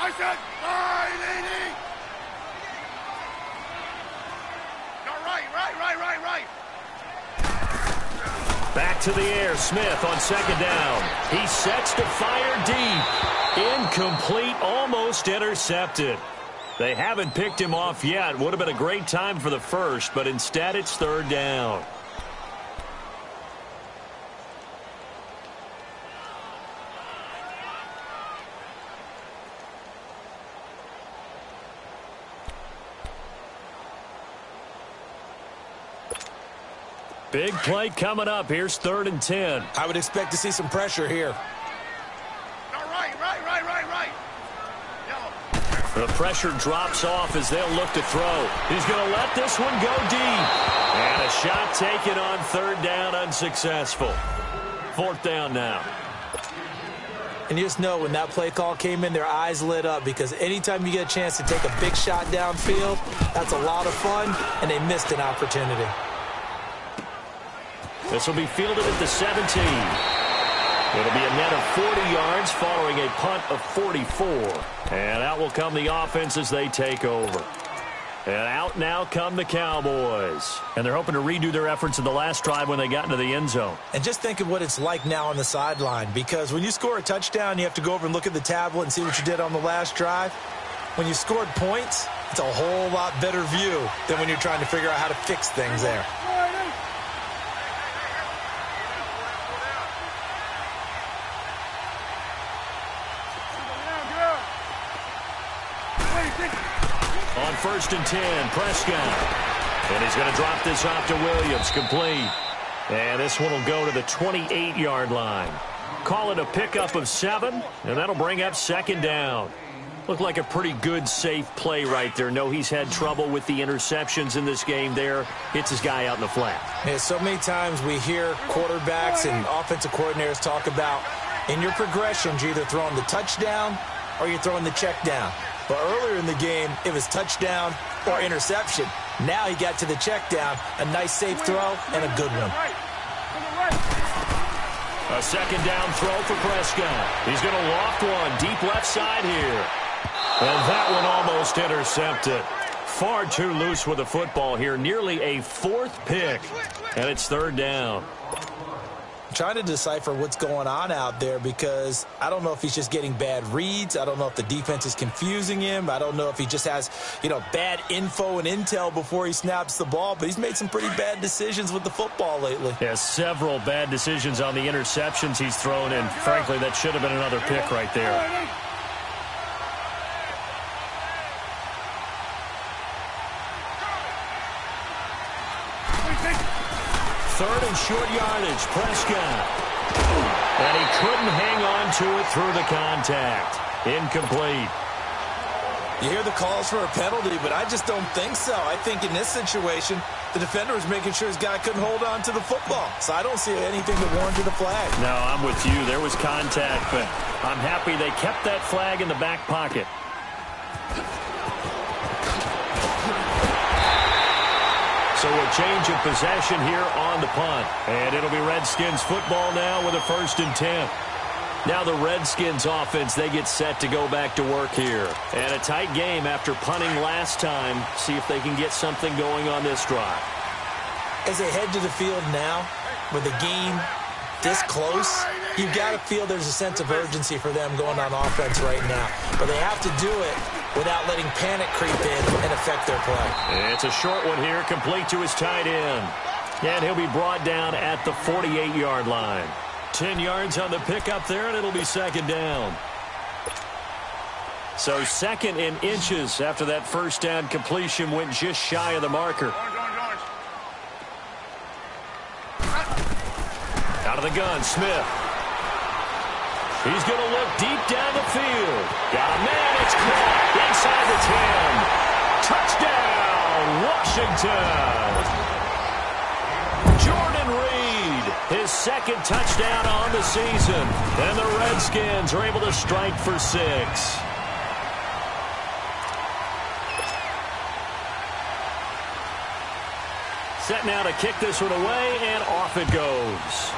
I said 980. Back to the air, Smith on second down. He sets to fire deep. Incomplete, almost intercepted. They haven't picked him off yet. Would have been a great time for the first, but instead it's third down. Big play coming up. Here's 3rd and 10. I would expect to see some pressure here. Right. The pressure drops off as they'll look to throw. He's going to let this one go deep. And a shot taken on 3rd down, unsuccessful. 4th down now. And you just know when that play call came in, their eyes lit up, because anytime you get a chance to take a big shot downfield, that's a lot of fun, and they missed an opportunity. This will be fielded at the 17. It'll be a net of 40 yards following a punt of 44. And out will come the offense as they take over. And out now come the Cowboys. And they're hoping to redo their efforts in the last drive when they got into the end zone. And just think of what it's like now on the sideline, because when you score a touchdown, you have to go over and look at the tablet and see what you did on the last drive. When you scored points, it's a whole lot better view than when you're trying to figure out how to fix things there. On 1st and 10, Prescott. And he's going to drop this off to Williams, complete. And this one will go to the 28-yard line. Call it a pickup of 7, and that'll bring up 2nd down. Looked like a pretty good, safe play right there. No, he's had trouble with the interceptions in this game there. Hits his guy out in the flat. Yeah, so many times we hear quarterbacks and offensive coordinators talk about in your progressions, you're either throwing the touchdown or you're throwing the check down. But earlier in the game, it was touchdown or interception. Now he got to the check down, a nice safe throw, and a good one. A 2nd down throw for Prescott. He's going to loft one deep left side here. And that one almost intercepted. Far too loose with the football here. Nearly a 4th pick. And it's 3rd down. Trying to decipher what's going on out there, because I don't know if he's just getting bad reads. I don't know if the defense is confusing him. I don't know if he just has, bad info and intel before he snaps the ball. But he's made some pretty bad decisions with the football lately. Yeah, several bad decisions on the interceptions he's thrown, and frankly, that should have been another pick right there. Third and short yardage, Prescott. And he couldn't hang on to it through the contact. Incomplete. You hear the calls for a penalty, but I just don't think so. I think in this situation, the defender was making sure his guy couldn't hold on to the football. So I don't see anything that warranted a flag. No, I'm with you. There was contact, but I'm happy they kept that flag in the back pocket. So a change of possession here on the punt. And it'll be Redskins football now with a 1st and 10. Now the Redskins offense, they get set to go back to work here. And a tight game after punting last time. See if they can get something going on this drive. As they head to the field now, with the game this close, you've got to feel there's a sense of urgency for them going on offense right now. But they have to do it without letting panic creep in and affect their play. It's a short one here, complete to his tight end. And he'll be brought down at the 48-yard line. 10 yards on the pickup there, and it'll be 2nd down. So 2nd in inches after that 1st down completion went just shy of the marker. Out of the gun, Smith. He's going to look deep down the field. Got a man. It's caught inside the 10. Touchdown, Washington. Jordan Reed, his 2nd touchdown on the season. And the Redskins are able to strike for 6. Set now to kick this one away, and off it goes.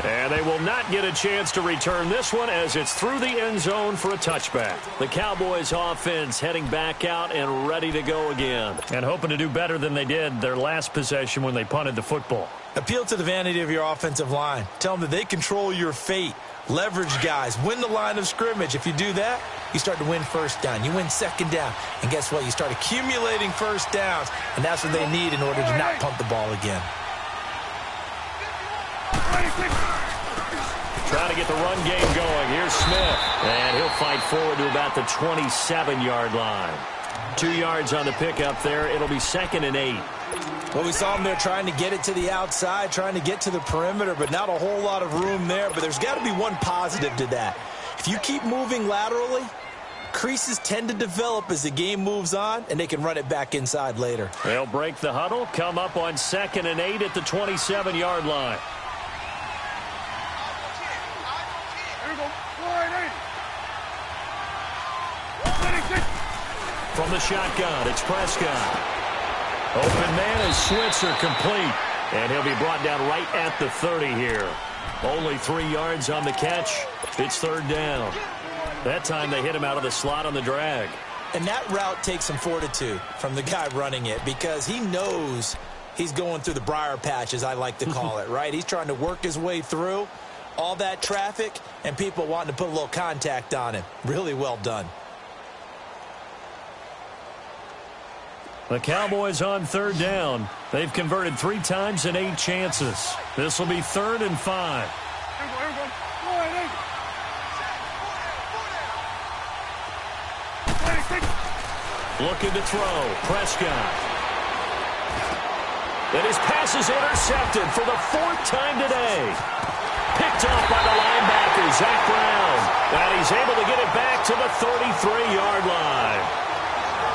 And they will not get a chance to return this one as it's through the end zone for a touchback. The Cowboys offense heading back out and ready to go again. And hoping to do better than they did their last possession when they punted the football. Appeal to the vanity of your offensive line. Tell them that they control your fate. Leverage guys. Win the line of scrimmage. If you do that, you start to win first down. You win second down. And guess what? You start accumulating first downs. And that's what they need in order to not punt the ball again. Trying to get the run game going. Here's Smith. And he'll fight forward to about the 27-yard line. 2 yards on the pickup there. It'll be 2nd and 8. Well, we saw him there trying to get it to the outside, trying to get to the perimeter, but not a whole lot of room there. But there's got to be one positive to that. If you keep moving laterally, creases tend to develop as the game moves on, and they can run it back inside later. They'll break the huddle, come up on 2nd and 8 at the 27-yard line. From the shotgun, it's Prescott. Open man is Switzer, complete. And he'll be brought down right at the 30 here. Only 3 yards on the catch. It's 3rd down. That time they hit him out of the slot on the drag. And that route takes some fortitude from the guy running it because he knows he's going through the briar patch, as I like to call it, right? He's trying to work his way through all that traffic and people wanting to put a little contact on him. Really well done. The Cowboys on 3rd down. They've converted 3 times in 8 chances. This will be 3rd and 5. Looking to throw. Prescott. And his pass is intercepted for the 4th time today. Picked off by the linebacker, Zach Brown. And he's able to get it back to the 33-yard line.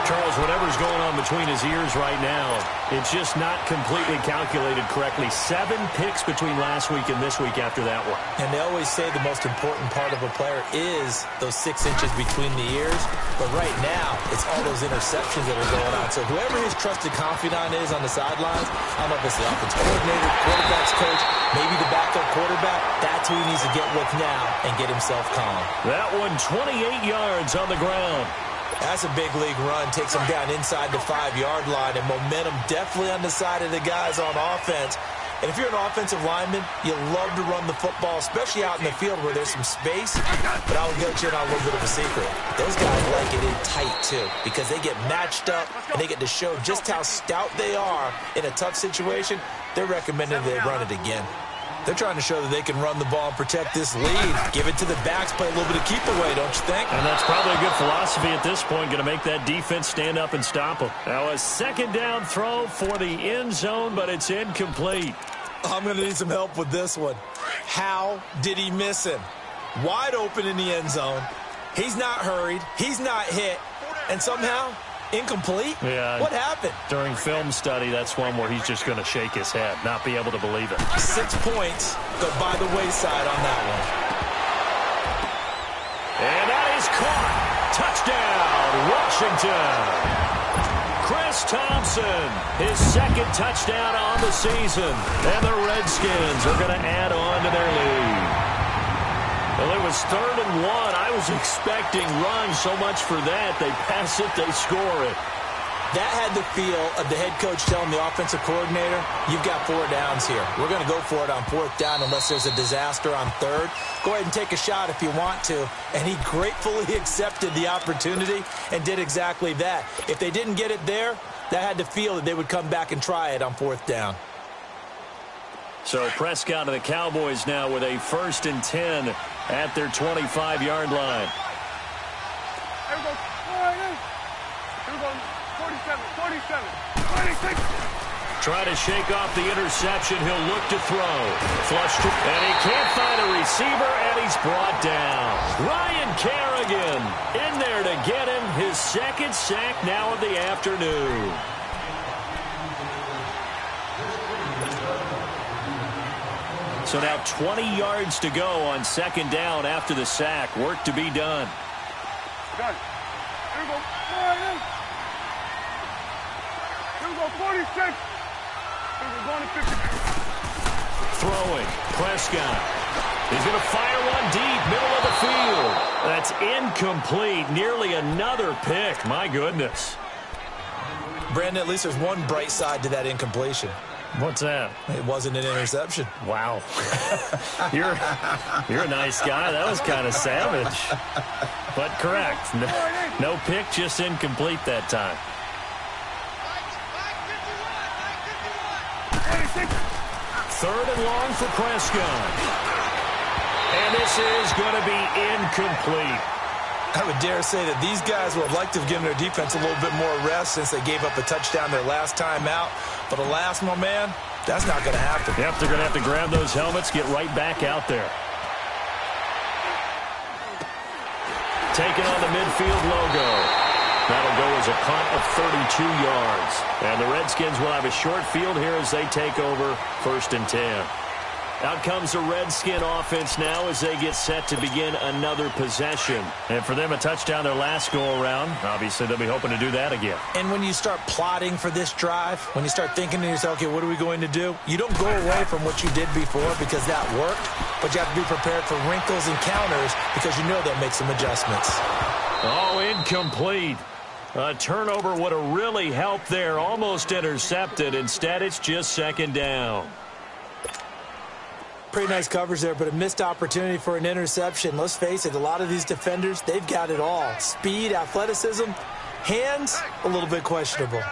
Charles, whatever's going on between his ears right now, it's just not completely calculated correctly. 7 picks between last week and this week after that one. And they always say the most important part of a player is those 6 inches between the ears. But right now, it's all those interceptions that are going on. So whoever his trusted confidant is on the sidelines, I don't know if it's the offensive coordinator, quarterback's coach, maybe the backup quarterback, that's who he needs to get with now and get himself calm. That one 28 yards on the ground. That's a big league run. Takes them down inside the 5-yard line, and momentum definitely on the side of the guys on offense. And if you're an offensive lineman, you love to run the football, especially out in the field where there's some space. But I will get you in on a little bit of a secret. Those guys like it in tight, too, because they get matched up, and they get to show just how stout they are in a tough situation. They're recommending they run it again. They're trying to show that they can run the ball and protect this lead. Give it to the backs, play a little bit of keep away, don't you think? And that's probably a good philosophy at this point, going to make that defense stand up and stop them. Now a 2nd down throw for the end zone, but it's incomplete. I'm going to need some help with this one. How did he miss him? Wide open in the end zone. He's not hurried. He's not hit. And somehow, incomplete? Yeah. What happened? During film study, that's one where he's just going to shake his head, not be able to believe it. 6 points go by the wayside on that one. And that is caught. Touchdown, Washington. Chris Thompson, his 2nd touchdown on the season. And the Redskins are going to add on to their lead. Well, it was 3rd and 1. I was expecting runs so much for that. They pass it, they score it. That had the feel of the head coach telling the offensive coordinator, you've got 4 downs here. We're going to go for it on 4th down unless there's a disaster on 3rd. Go ahead and take a shot if you want to. And he gratefully accepted the opportunity and did exactly that. If they didn't get it there, that had the feel that they would come back and try it on 4th down. So Prescott of the Cowboys now with a 1st and 10 at their 25-yard line. Here we go. Here we go. 47, 46. Trying to shake off the interception. He'll look to throw. Flush to, and he can't find a receiver, and he's brought down. Ryan Kerrigan in there to get him his 2nd sack now of the afternoon. So now 20 yards to go on 2nd down after the sack. Work to be done. Got it. Here we go. Here we go. 46. Here we go. Going to 50. Throwing. Prescott. He's going to fire one deep, middle of the field. That's incomplete. Nearly another pick. My goodness. Brandon, at least there's one bright side to that incompletion. What's that? It wasn't an interception. Wow. You're a nice guy. That was kind of savage. But correct. No pick, just incomplete that time. Third and long for Prescott. And this is going to be incomplete. I would dare say that these guys would like to have given their defense a little bit more rest since they gave up a touchdown their last time out. But alas, my man, that's not going to happen. Yep, they're going to have to grab those helmets, get right back out there. Taking on the midfield logo. That'll go as a punt of 32 yards. And the Redskins will have a short field here as they take over 1st and 10. Out comes the Redskin offense now as they get set to begin another possession. And for them, a touchdown their last go-around. Obviously, they'll be hoping to do that again. And when you start plotting for this drive, when you start thinking to yourself, okay, what are we going to do? You don't go away from what you did before because that worked, but you have to be prepared for wrinkles and counters because you know they'll make some adjustments. Oh, incomplete. A turnover would have really helped there. Almost intercepted. Instead, it's just 2nd down. Pretty nice coverage there, but a missed opportunity for an interception. Let's face it, a lot of these defenders, they've got it all. Speed, athleticism, hands, a little bit questionable.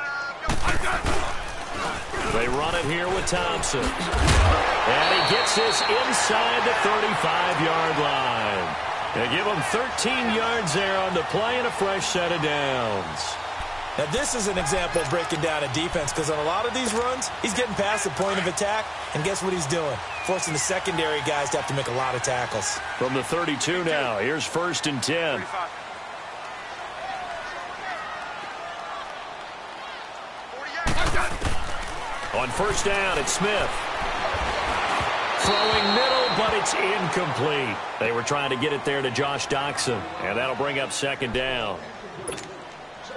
They run it here with Thompson. And he gets this inside the 35-yard line. They give him 13 yards there on the play and a fresh set of downs. Now, this is an example of breaking down a defense because on a lot of these runs, he's getting past the point of attack, and guess what he's doing? Forcing the secondary guys to have to make a lot of tackles. From the 32 now, here's 1st and 10. On 1st down, it's Smith. Throwing middle, but it's incomplete. They were trying to get it there to Josh Doxson, and that'll bring up 2nd down.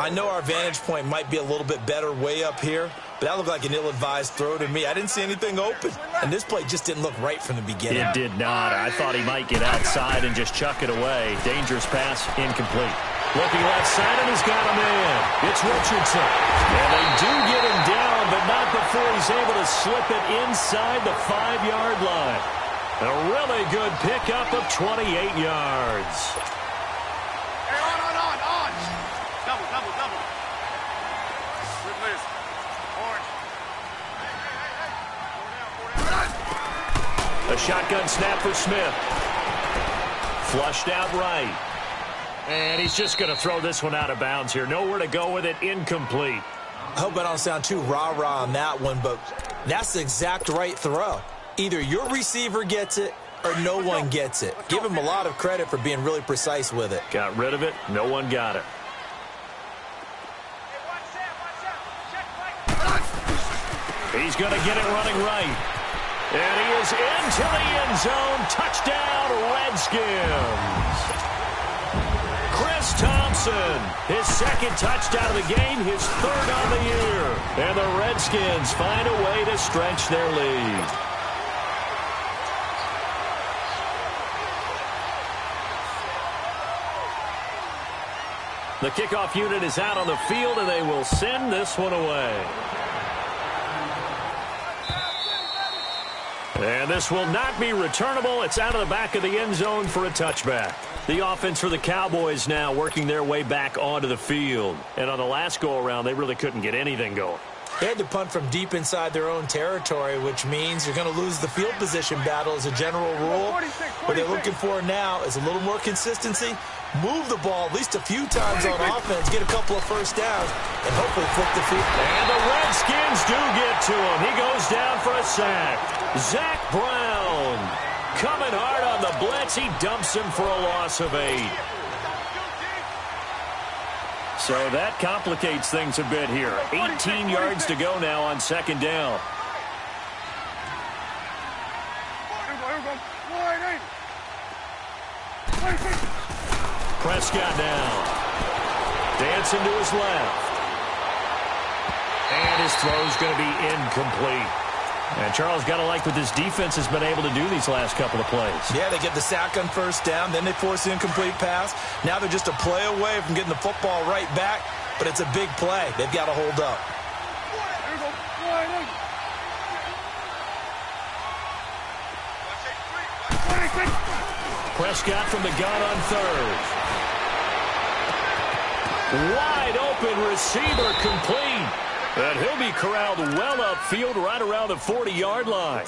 I know our vantage point might be a little bit better way up here, but that looked like an ill-advised throw to me. I didn't see anything open, and this play just didn't look right from the beginning. It did not. I thought he might get outside and just chuck it away. Dangerous pass, incomplete. Looking left side, and he's got a man. It's Richardson. And they do get him down, but not before he's able to slip it inside the 5-yard line. A really good pickup of 28 yards. Double. Good list. Orange. A shotgun snap for Smith. Flushed out right. And he's just going to throw this one out of bounds here. Nowhere to go with it. Incomplete. I hope I don't sound too rah-rah on that one, but that's the exact right throw. Either your receiver gets it or no one gets it. Give him a lot of credit for being really precise with it. Got rid of it. No one got it. He's going to get it running right. And he is into the end zone. Touchdown, Redskins. Chris Thompson, his 2nd touchdown of the game, his 3rd on the year. And the Redskins find a way to stretch their lead. The kickoff unit is out on the field, and they will send this one away. And this will not be returnable. It's out of the back of the end zone for a touchback. The offense for the Cowboys now working their way back onto the field. And on the last go-around, they really couldn't get anything going. They had to punt from deep inside their own territory, which means you're going to lose the field position battle as a general rule. What they're looking for now is a little more consistency. Move the ball at least a few times on offense, get a couple of first downs, and hopefully flip the field. And the Redskins do get to him. He goes down for a sack. Zach Brown coming hard on the blitz. He dumps him for a loss of 8. So that complicates things a bit here. 18 yards to go now on 2nd down. Prescott down. Dancing to his left. And his throw's going to be incomplete. And Charles, got to like what this defense has been able to do these last couple of plays. Yeah, they get the sack on first down, then they force the incomplete pass. Now they're just a play away from getting the football right back, but it's a big play. They've got to hold up. Prescott from the gun on third. Wide open receiver complete. And he'll be corralled well upfield right around the 40-yard line.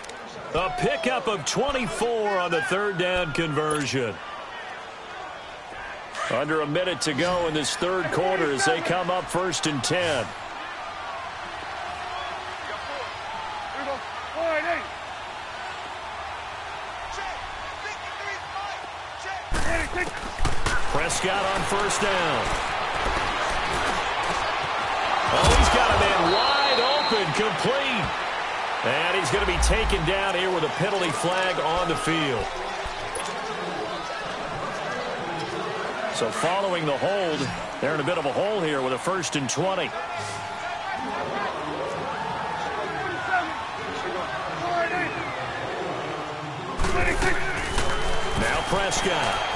A pickup of 24 on the third down conversion. Under a minute to go in this third quarter as they come up 1st and 10. Prescott on first down. Oh, he's got a man wide open, complete. And he's going to be taken down here with a penalty flag on the field. So following the hold, they're in a bit of a hole here with a 1st and 20. Now Prescott.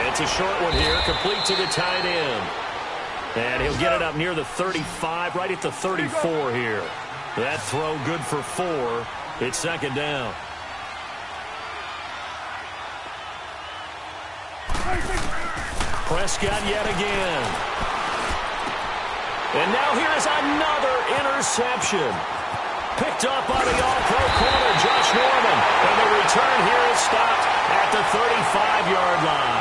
It's a short one here, complete to the tight end. And he'll get it up near the 35, right at the 34 here. That throw good for 4. It's second down. Prescott yet again. And now here is another interception. Picked up by the all-pro corner, Josh Norman. And the return here is stopped at the 35-yard line.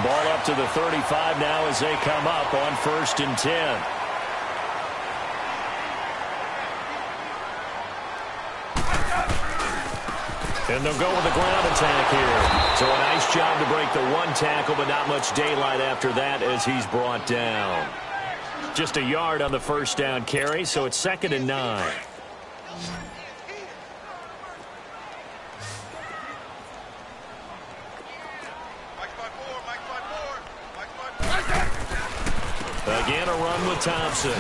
Ball up to the 35 now as they come up on 1st and 10. And they'll go with the ground attack here. So a nice job to break the one tackle, but not much daylight after that as he's brought down. Just a yard on the first down carry, so it's 2nd and 9. Again, a run with Thompson.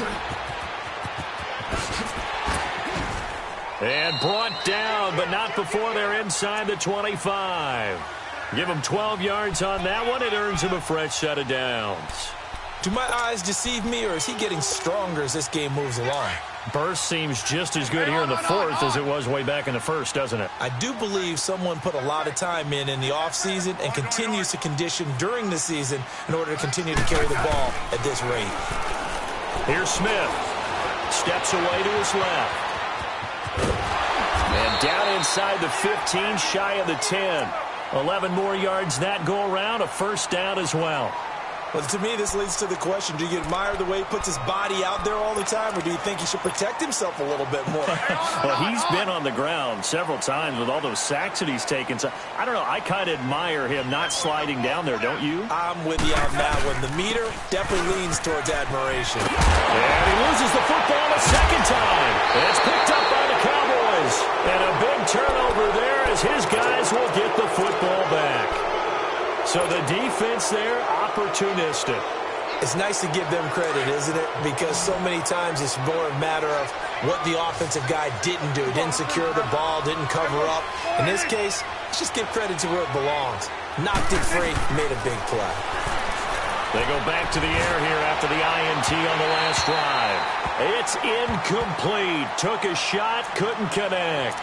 And brought down, but not before they're inside the 25. Give him 12 yards on that one. It earns him a fresh set of downs. Do my eyes deceive me, or is he getting stronger as this game moves along? Burst seems just as good here in the 4th as it was way back in the 1st, doesn't it? I do believe someone put a lot of time in the offseason and continues to condition during the season in order to continue to carry the ball at this rate. Here's Smith. Steps away to his left. And down inside the 15, shy of the 10. 11 more yards that go around, a first down as well. Well, to me, this leads to the question, do you admire the way he puts his body out there all the time, or do you think he should protect himself a little bit more? Well, he's been on the ground several times with all those sacks that he's taken. So, I don't know, I kind of admire him not sliding down there, don't you? I'm with you on that one. The meter definitely leans towards admiration. And he loses the football a second time. It's picked up by the Cowboys. And a big turnover there as his guys will get the football back. So the defense there, opportunistic. It's nice to give them credit, isn't it? Because so many times it's more a matter of what the offensive guy didn't do. Didn't secure the ball, didn't cover up. In this case, let's just give credit to where it belongs. Knocked it free, made a big play. They go back to the air here after the INT on the last drive. It's incomplete. Took a shot, couldn't connect.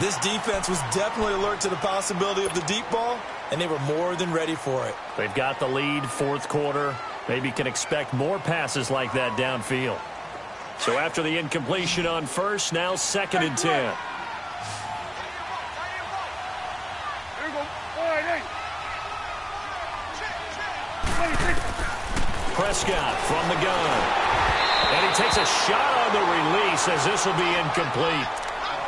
This defense was definitely alert to the possibility of the deep ball, and they were more than ready for it. They've got the lead, 4th quarter. Maybe can expect more passes like that downfield. So after the incompletion on first, now 2nd and 10. Prescott from the gun. And he takes a shot on the release as this will be incomplete.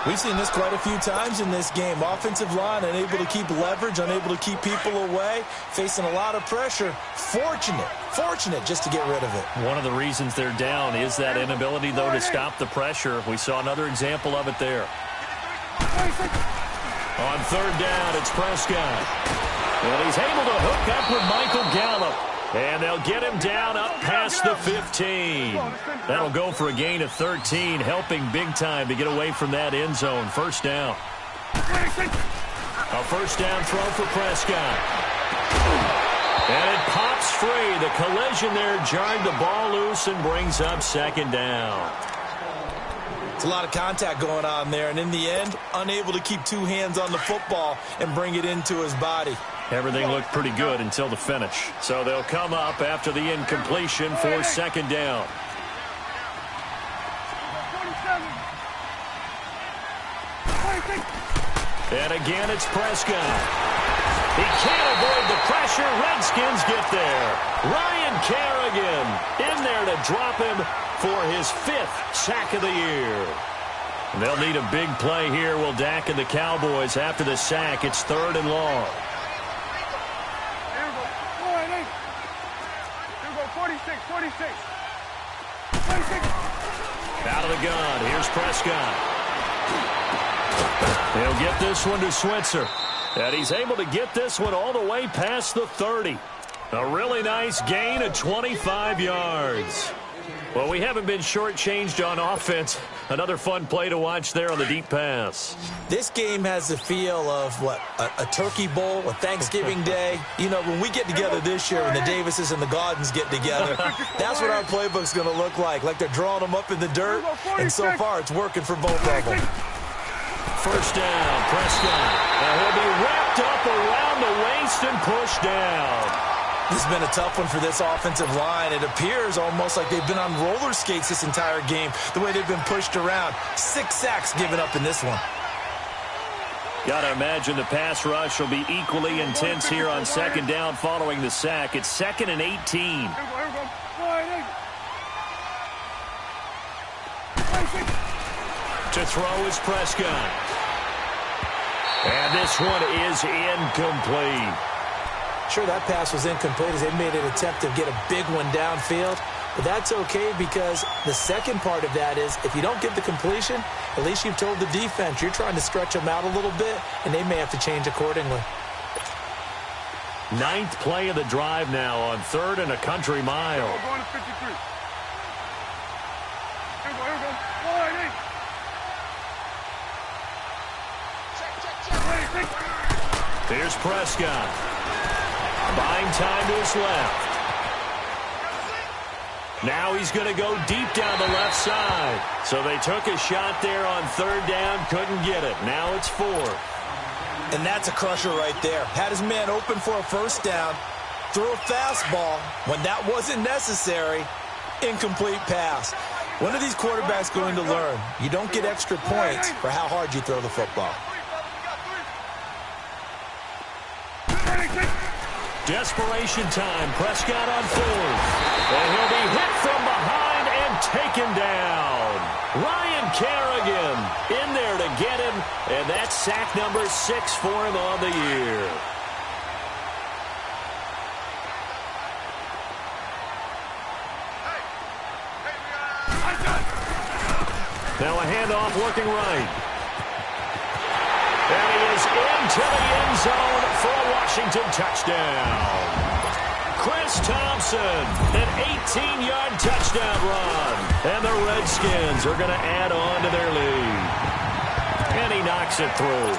We've seen this quite a few times in this game. Offensive line unable to keep leverage, unable to keep people away, facing a lot of pressure. Fortunate just to get rid of it. One of the reasons they're down is that inability, though, to stop the pressure. We saw another example of it there. On 3rd down, it's Prescott. And he's able to hook up with Michael Gallup. And they'll get him down up past the 15. That'll go for a gain of 13, helping big time to get away from that end zone. First down. A first down throw for Prescott. And it pops free. The collision there jarred the ball loose and brings up second down. It's a lot of contact going on there, and in the end, unable to keep two hands on the football and bring it into his body. Everything looked pretty good until the finish. So they'll come up after the incompletion for second down. And again, it's Prescott. He can't avoid the pressure. Redskins get there. Ryan Kerrigan in there to drop him for his 5th sack of the year. And they'll need a big play here, will Dak and the Cowboys. After the sack, it's 3rd and long. Here we go, 46. Out of the gun. Here's Prescott. He'll get this one to Switzer. And he's able to get this one all the way past the 30. A really nice gain of 25 yards. Well, we haven't been shortchanged on offense. Another fun play to watch there on the deep pass. This game has the feel of, what, a turkey bowl, a Thanksgiving Day. You know, when we get together this year and the Davises and the Gordons get together, that's what our playbook's going to look like they're drawing them up in the dirt, and so far it's working for both of them. First down, Prescott. And he'll be wrapped up around the waist and pushed down. This has been a tough one for this offensive line. It appears almost like they've been on roller skates this entire game, the way they've been pushed around. 6 sacks given up in this one. Got to imagine the pass rush will be equally intense here on second down following the sack. It's 2nd and 18. Here we go. To throw is Prescott. And this one is incomplete. Sure, that pass was incomplete as they made an attempt to get a big one downfield. But that's okay because the second part of that is if you don't get the completion, at least you've told the defense you're trying to stretch them out a little bit, and they may have to change accordingly. 9th play of the drive now on 3rd and a country mile. We're going to 53. Here we go. Here's Prescott. Buying time to his left. Now he's going to go deep down the left side. So they took a shot there on 3rd down, couldn't get it. Now it's 4th. And that's a crusher right there. Had his man open for a first down, threw a fastball. When that wasn't necessary, incomplete pass. When are these quarterbacks going to learn? You don't get extra points for how hard you throw the football. Desperation time. Prescott on 4th. And he'll be hit from behind and taken down. Ryan Kerrigan in there to get him. And that's sack number 6 for him on the year. Now a handoff looking right. And he is into the end zone for a Washington touchdown. Chris Thompson, an 18-yard touchdown run. And the Redskins are going to add on to their lead. And he knocks it through.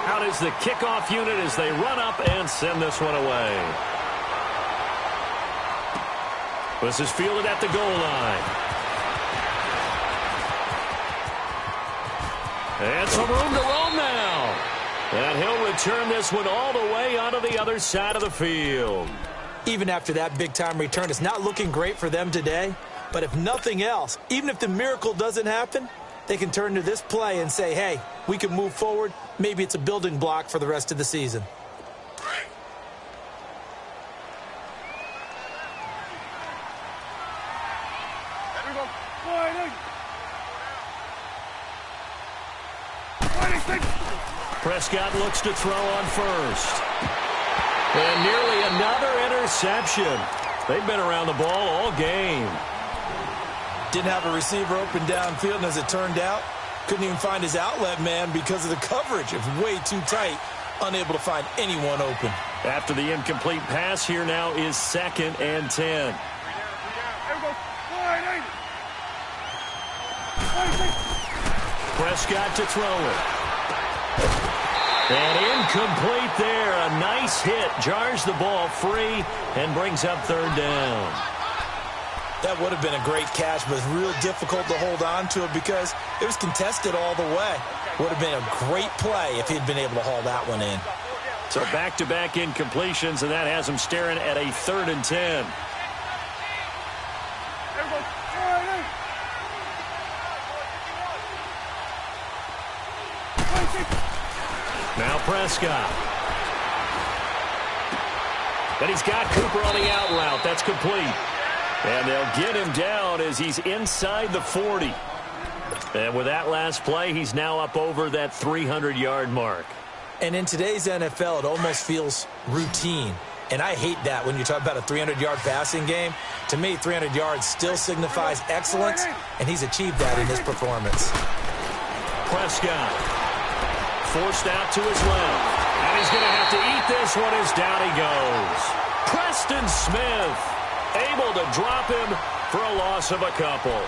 Out is the kickoff unit as they run up and send this one away. This is fielded at the goal line. And some room to roam now. And he'll return this one all the way onto the other side of the field. Even after that big-time return, it's not looking great for them today. But if nothing else, even if the miracle doesn't happen, they can turn to this play and say, hey, we can move forward. Maybe it's a building block for the rest of the season. Prescott looks to throw on first. And nearly another interception. They've been around the ball all game. Didn't have a receiver open downfield, and as it turned out, Couldn't even find his outlet man because of the coverage. It was way too tight. Unable to find anyone open. After the incomplete pass, here now is 2nd and 10. Prescott to throw it. And incomplete there. A nice hit. Jars the ball free and brings up 3rd down. That would have been a great catch, but it's real difficult to hold on to it because it was contested all the way. Would have been a great play if he'd been able to haul that one in. So back-to-back incompletions, and that has him staring at a 3rd and 10. Now Prescott. Then he's got Cooper on the out route. That's complete. And they'll get him down as he's inside the 40. And with that last play, he's now up over that 300-yard mark. And in today's NFL, it almost feels routine. And I hate that when you talk about a 300-yard passing game. To me, 300 yards still signifies excellence, and he's achieved that in his performance. Prescott forced out to his left. And he's going to have to eat this one as down he goes. Preston Smith able to drop him for a loss of a couple.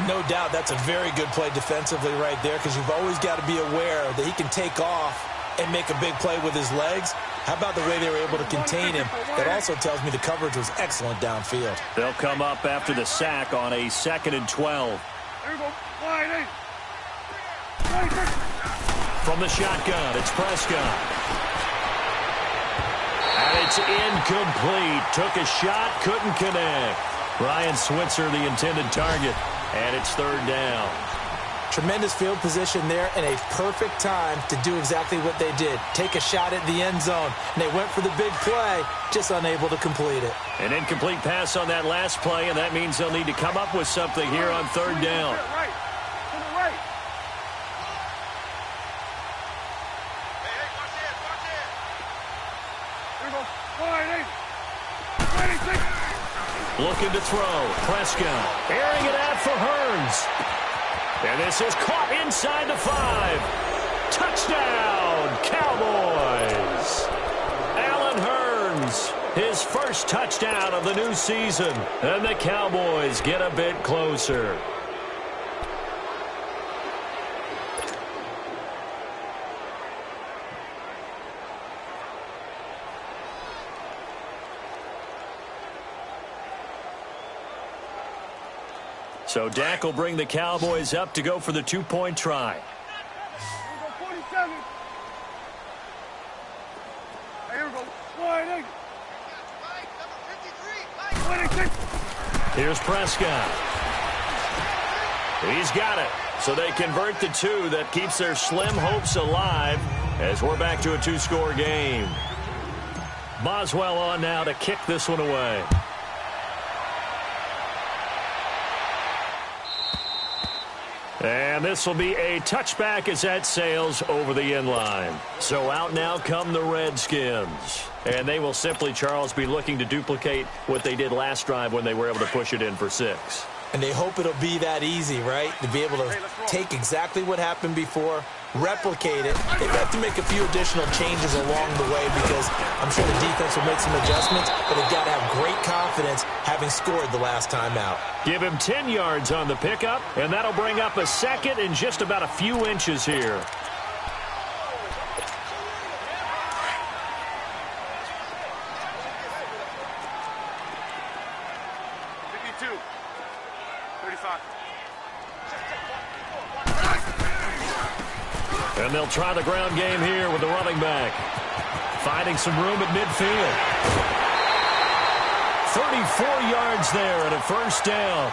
No doubt that's a very good play defensively right there because you've always got to be aware that he can take off and make a big play with his legs. How about the way they were able to contain him? That also tells me the coverage was excellent downfield. They'll come up after the sack on a 2nd and 12. From the shotgun, it's Prescott. And it's incomplete. Took a shot, couldn't connect. Ryan Switzer, the intended target, and it's 3rd down. Tremendous field position there and a perfect time to do exactly what they did. Take a shot at the end zone. And they went for the big play, just unable to complete it. An incomplete pass on that last play, and that means they'll need to come up with something here on 3rd down. Looking to throw. Prescott airing it out for Hearns. And this is caught inside the 5. Touchdown, Cowboys. Allen Hearns, his first touchdown of the new season. And the Cowboys get a bit closer. So Dak will bring the Cowboys up to go for the 2-point try. Here's Prescott. He's got it. So they convert the 2. That keeps their slim hopes alive as we're back to a 2-score game. Boswell on now to kick this one away. And this will be a touchback as that sails over the end line. So out now come the Redskins. And they will simply, Charles, be looking to duplicate what they did last drive when they were able to push it in for 6. And they hope it'll be that easy, right? To be able to take exactly what happened before, replicate it. They've got to make a few additional changes along the way because I'm sure the defense will make some adjustments, but they've got to have great confidence having scored the last time out. Give him 10 yards on the pickup, and that'll bring up a 2nd and just about a few inches here. And they'll try the ground game here with the running back. Finding some room at midfield. 34 yards there at a 1st down.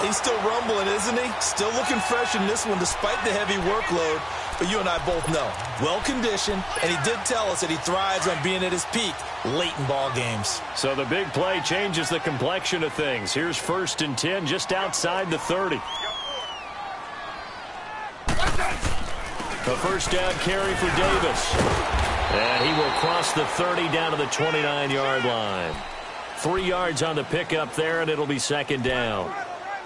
He's still rumbling, isn't he? Still looking fresh in this one despite the heavy workload. But you and I both know, well-conditioned, and he did tell us that he thrives on being at his peak late in ball games. So the big play changes the complexion of things. Here's 1st and 10 just outside the 30. A 1st down carry for Davis. And he will cross the 30 down to the 29-yard line. 3 yards on the pickup there, and it'll be 2nd down.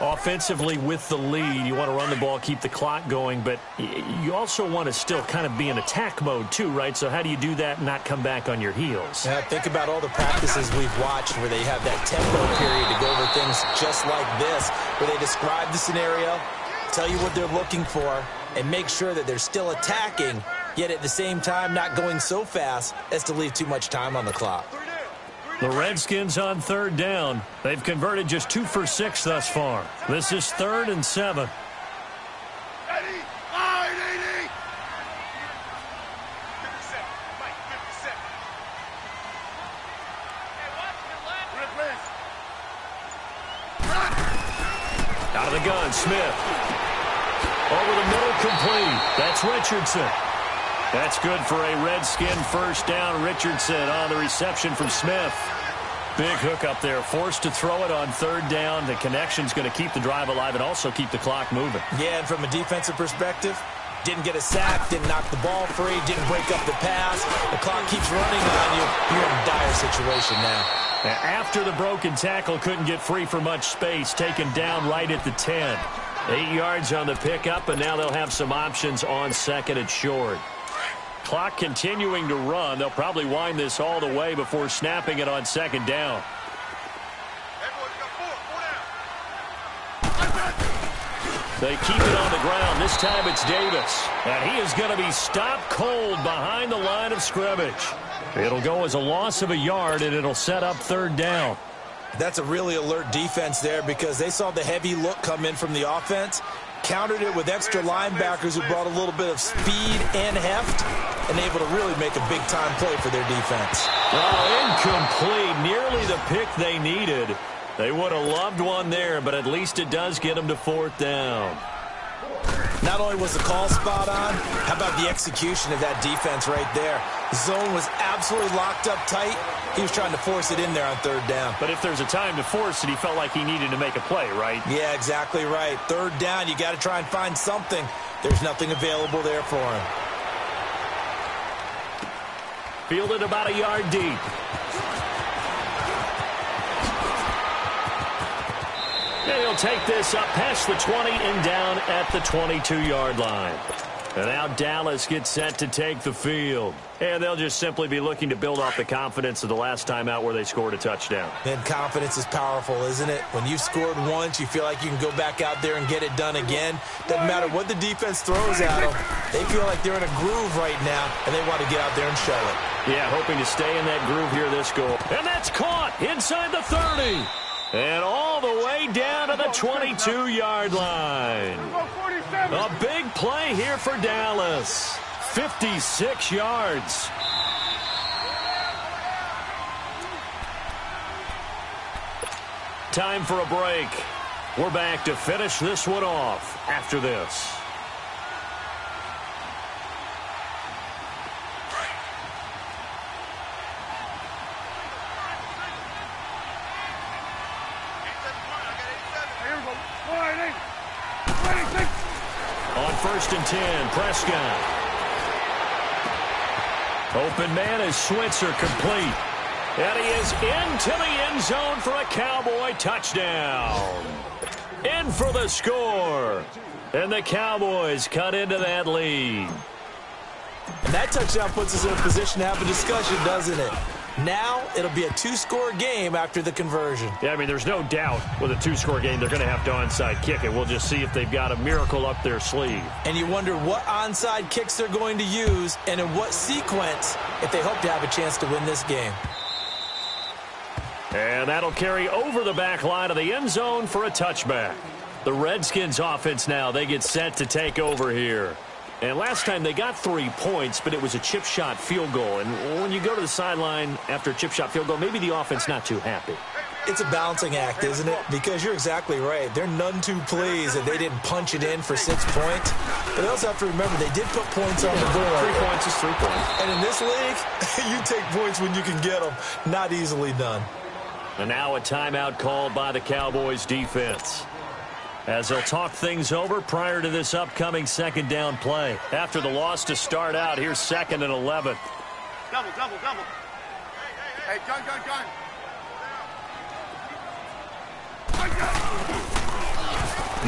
Offensively with the lead, you want to run the ball, keep the clock going, but you also want to still kind of be in attack mode too, right? So how do you do that and not come back on your heels? Yeah, think about all the practices we've watched where they have that tempo period to go over things just like this, where they describe the scenario, tell you what they're looking for, and make sure that they're still attacking, yet at the same time not going so fast as to leave too much time on the clock. The Redskins on third down. They've converted just 2 for 6 thus far. This is 3rd and 7. Out of the gun, Smith. Over the middle, complete. That's Richardson. That's good for a Redskin first down. Richardson on the reception from Smith. Big hook up there. Forced to throw it on third down. The connection's going to keep the drive alive and also keep the clock moving. Yeah, and from a defensive perspective, didn't get a sack, didn't knock the ball free, didn't break up the pass. The clock keeps running on you. You're in a dire situation now. After the broken tackle, couldn't get free for much space. Taken down right at the 10. 8 yards on the pickup, and now they'll have some options on second and short. Clock continuing to run. They'll probably wind this all the way before snapping it on second down. They keep it on the ground. This time it's Davis. And he is going to be stopped cold behind the line of scrimmage. It'll go as a loss of a yard, and it'll set up third down. That's a really alert defense there because they saw the heavy look come in from the offense, countered it with extra linebackers who brought a little bit of speed and heft, and able to really make a big-time play for their defense. Oh, incomplete. Nearly the pick they needed. They would have loved one there, but at least it does get them to fourth down. Not only was the call spot on, how about the execution of that defense right there? The zone was absolutely locked up tight. He was trying to force it in there on third down. But if there's a time to force it, he felt like he needed to make a play, right? Yeah, exactly right. Third down, you got to try and find something. There's nothing available there for him. Fielded about a yard deep. And he'll take this up past the 20 and down at the 22-yard line. And now Dallas gets set to take the field. And they'll just simply be looking to build off the confidence of the last time out where they scored a touchdown. And confidence is powerful, isn't it? When you've scored once, you feel like you can go back out there and get it done again. Doesn't matter what the defense throws at them. They feel like they're in a groove right now, and they want to get out there and show it. Yeah, hoping to stay in that groove here this goal. And that's caught inside the 30. And all the way down to the 22-yard line. A big play here for Dallas. 56 yards. Time for a break. We're back to finish this one off after this. On 1st and 10, Prescott. Open man is Switzer, complete. And he is into the end zone for a Cowboy touchdown. In for the score. And the Cowboys cut into that lead. And that touchdown puts us in a position to have a discussion, doesn't it? Now it'll be a 2-score game after the conversion. Yeah, I mean, there's no doubt with a 2-score game they're going to have to onside kick it. We'll just see if they've got a miracle up their sleeve. And you wonder what onside kicks they're going to use and in what sequence if they hope to have a chance to win this game. And that'll carry over the back line of the end zone for a touchback. The Redskins offense now, they get set to take over here. And last time they got 3 points, but it was a chip shot field goal. And when you go to the sideline after a chip shot field goal, maybe the offense not too happy. It's a balancing act, isn't it? Because you're exactly right. They're none too pleased that they didn't punch it in for 6 points. But they also have to remember they did put points on the board. 3 points is 3 points. And in this league, you take points when you can get them. Not easily done. And now a timeout called by the Cowboys defense, as they'll talk things over prior to this upcoming second down play. After the loss to start out, here's 2nd and 11. Double. Hey, gun.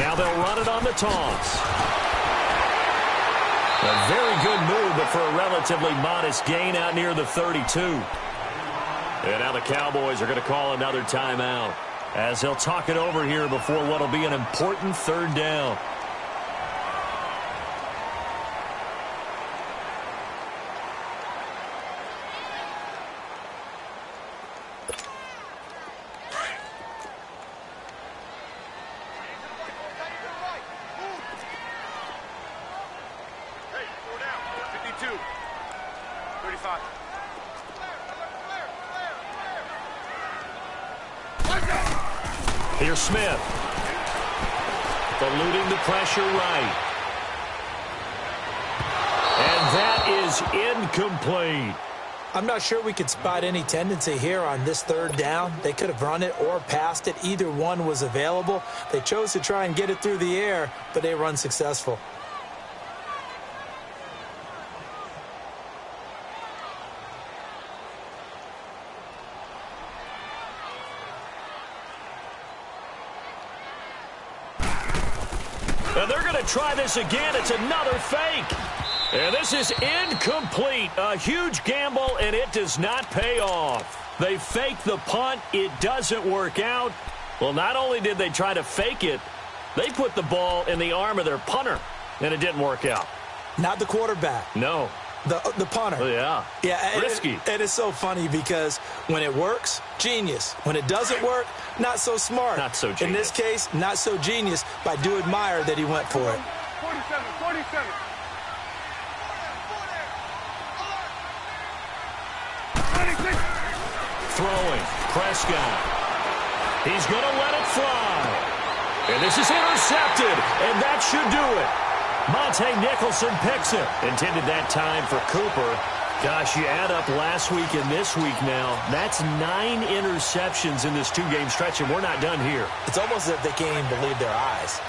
Now they'll run it on the toss. A very good move, but for a relatively modest gain out near the 32. And now the Cowboys are going to call another timeout as they'll talk it over here before what will be an important third down. Here's Smith. Eluding the pressure right. And that is incomplete. I'm not sure we could spot any tendency here on this third down. They could have run it or passed it. Either one was available. They chose to try and get it through the air, but they were unsuccessful. And they're going to try this again. It's another fake. And this is incomplete. A huge gamble, and it does not pay off. They fake the punt. It doesn't work out. Well, not only did they try to fake it, they put the ball in the arm of their punter, and it didn't work out. Not the quarterback. No. The punter. Oh, yeah. Yeah. Risky. It is so funny because when it works, genius. When it doesn't work, not so smart. Not so genius. In this case, not so genius, but I do admire that he went for it. 47. Throwing. Prescott. He's going to let it fly. And this is intercepted, and that should do it. Monte Nicholson picks it. Intended that time for Cooper. Gosh, you add up last week and this week now. That's 9 interceptions in this two-game stretch, and we're not done here. It's almost as if they can't even believe their eyes.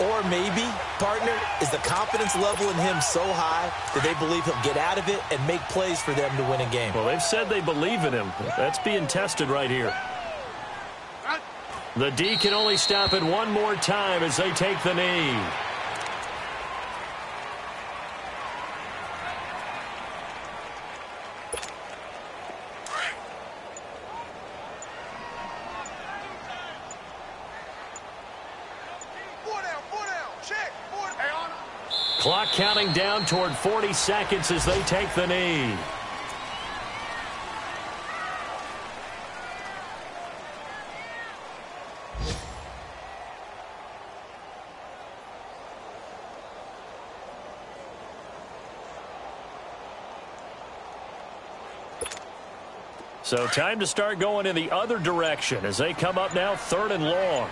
Or maybe, partner, is the confidence level in him so high that they believe he'll get out of it and make plays for them to win a game. Well, they've said they believe in him. That's being tested right here. The D can only stop it one more time as they take the knee. Clock counting down toward 40 seconds as they take the knee. So time to start going in the other direction as they come up now 3rd and long.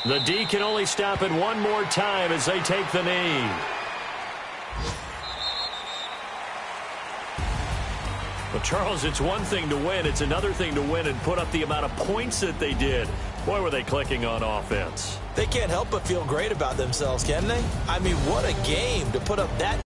The D can only stop it one more time as they take the knee. Well, Charles, it's one thing to win. It's another thing to win and put up the amount of points that they did. Boy, were they clicking on offense. They can't help but feel great about themselves, can they? I mean, what a game to put up that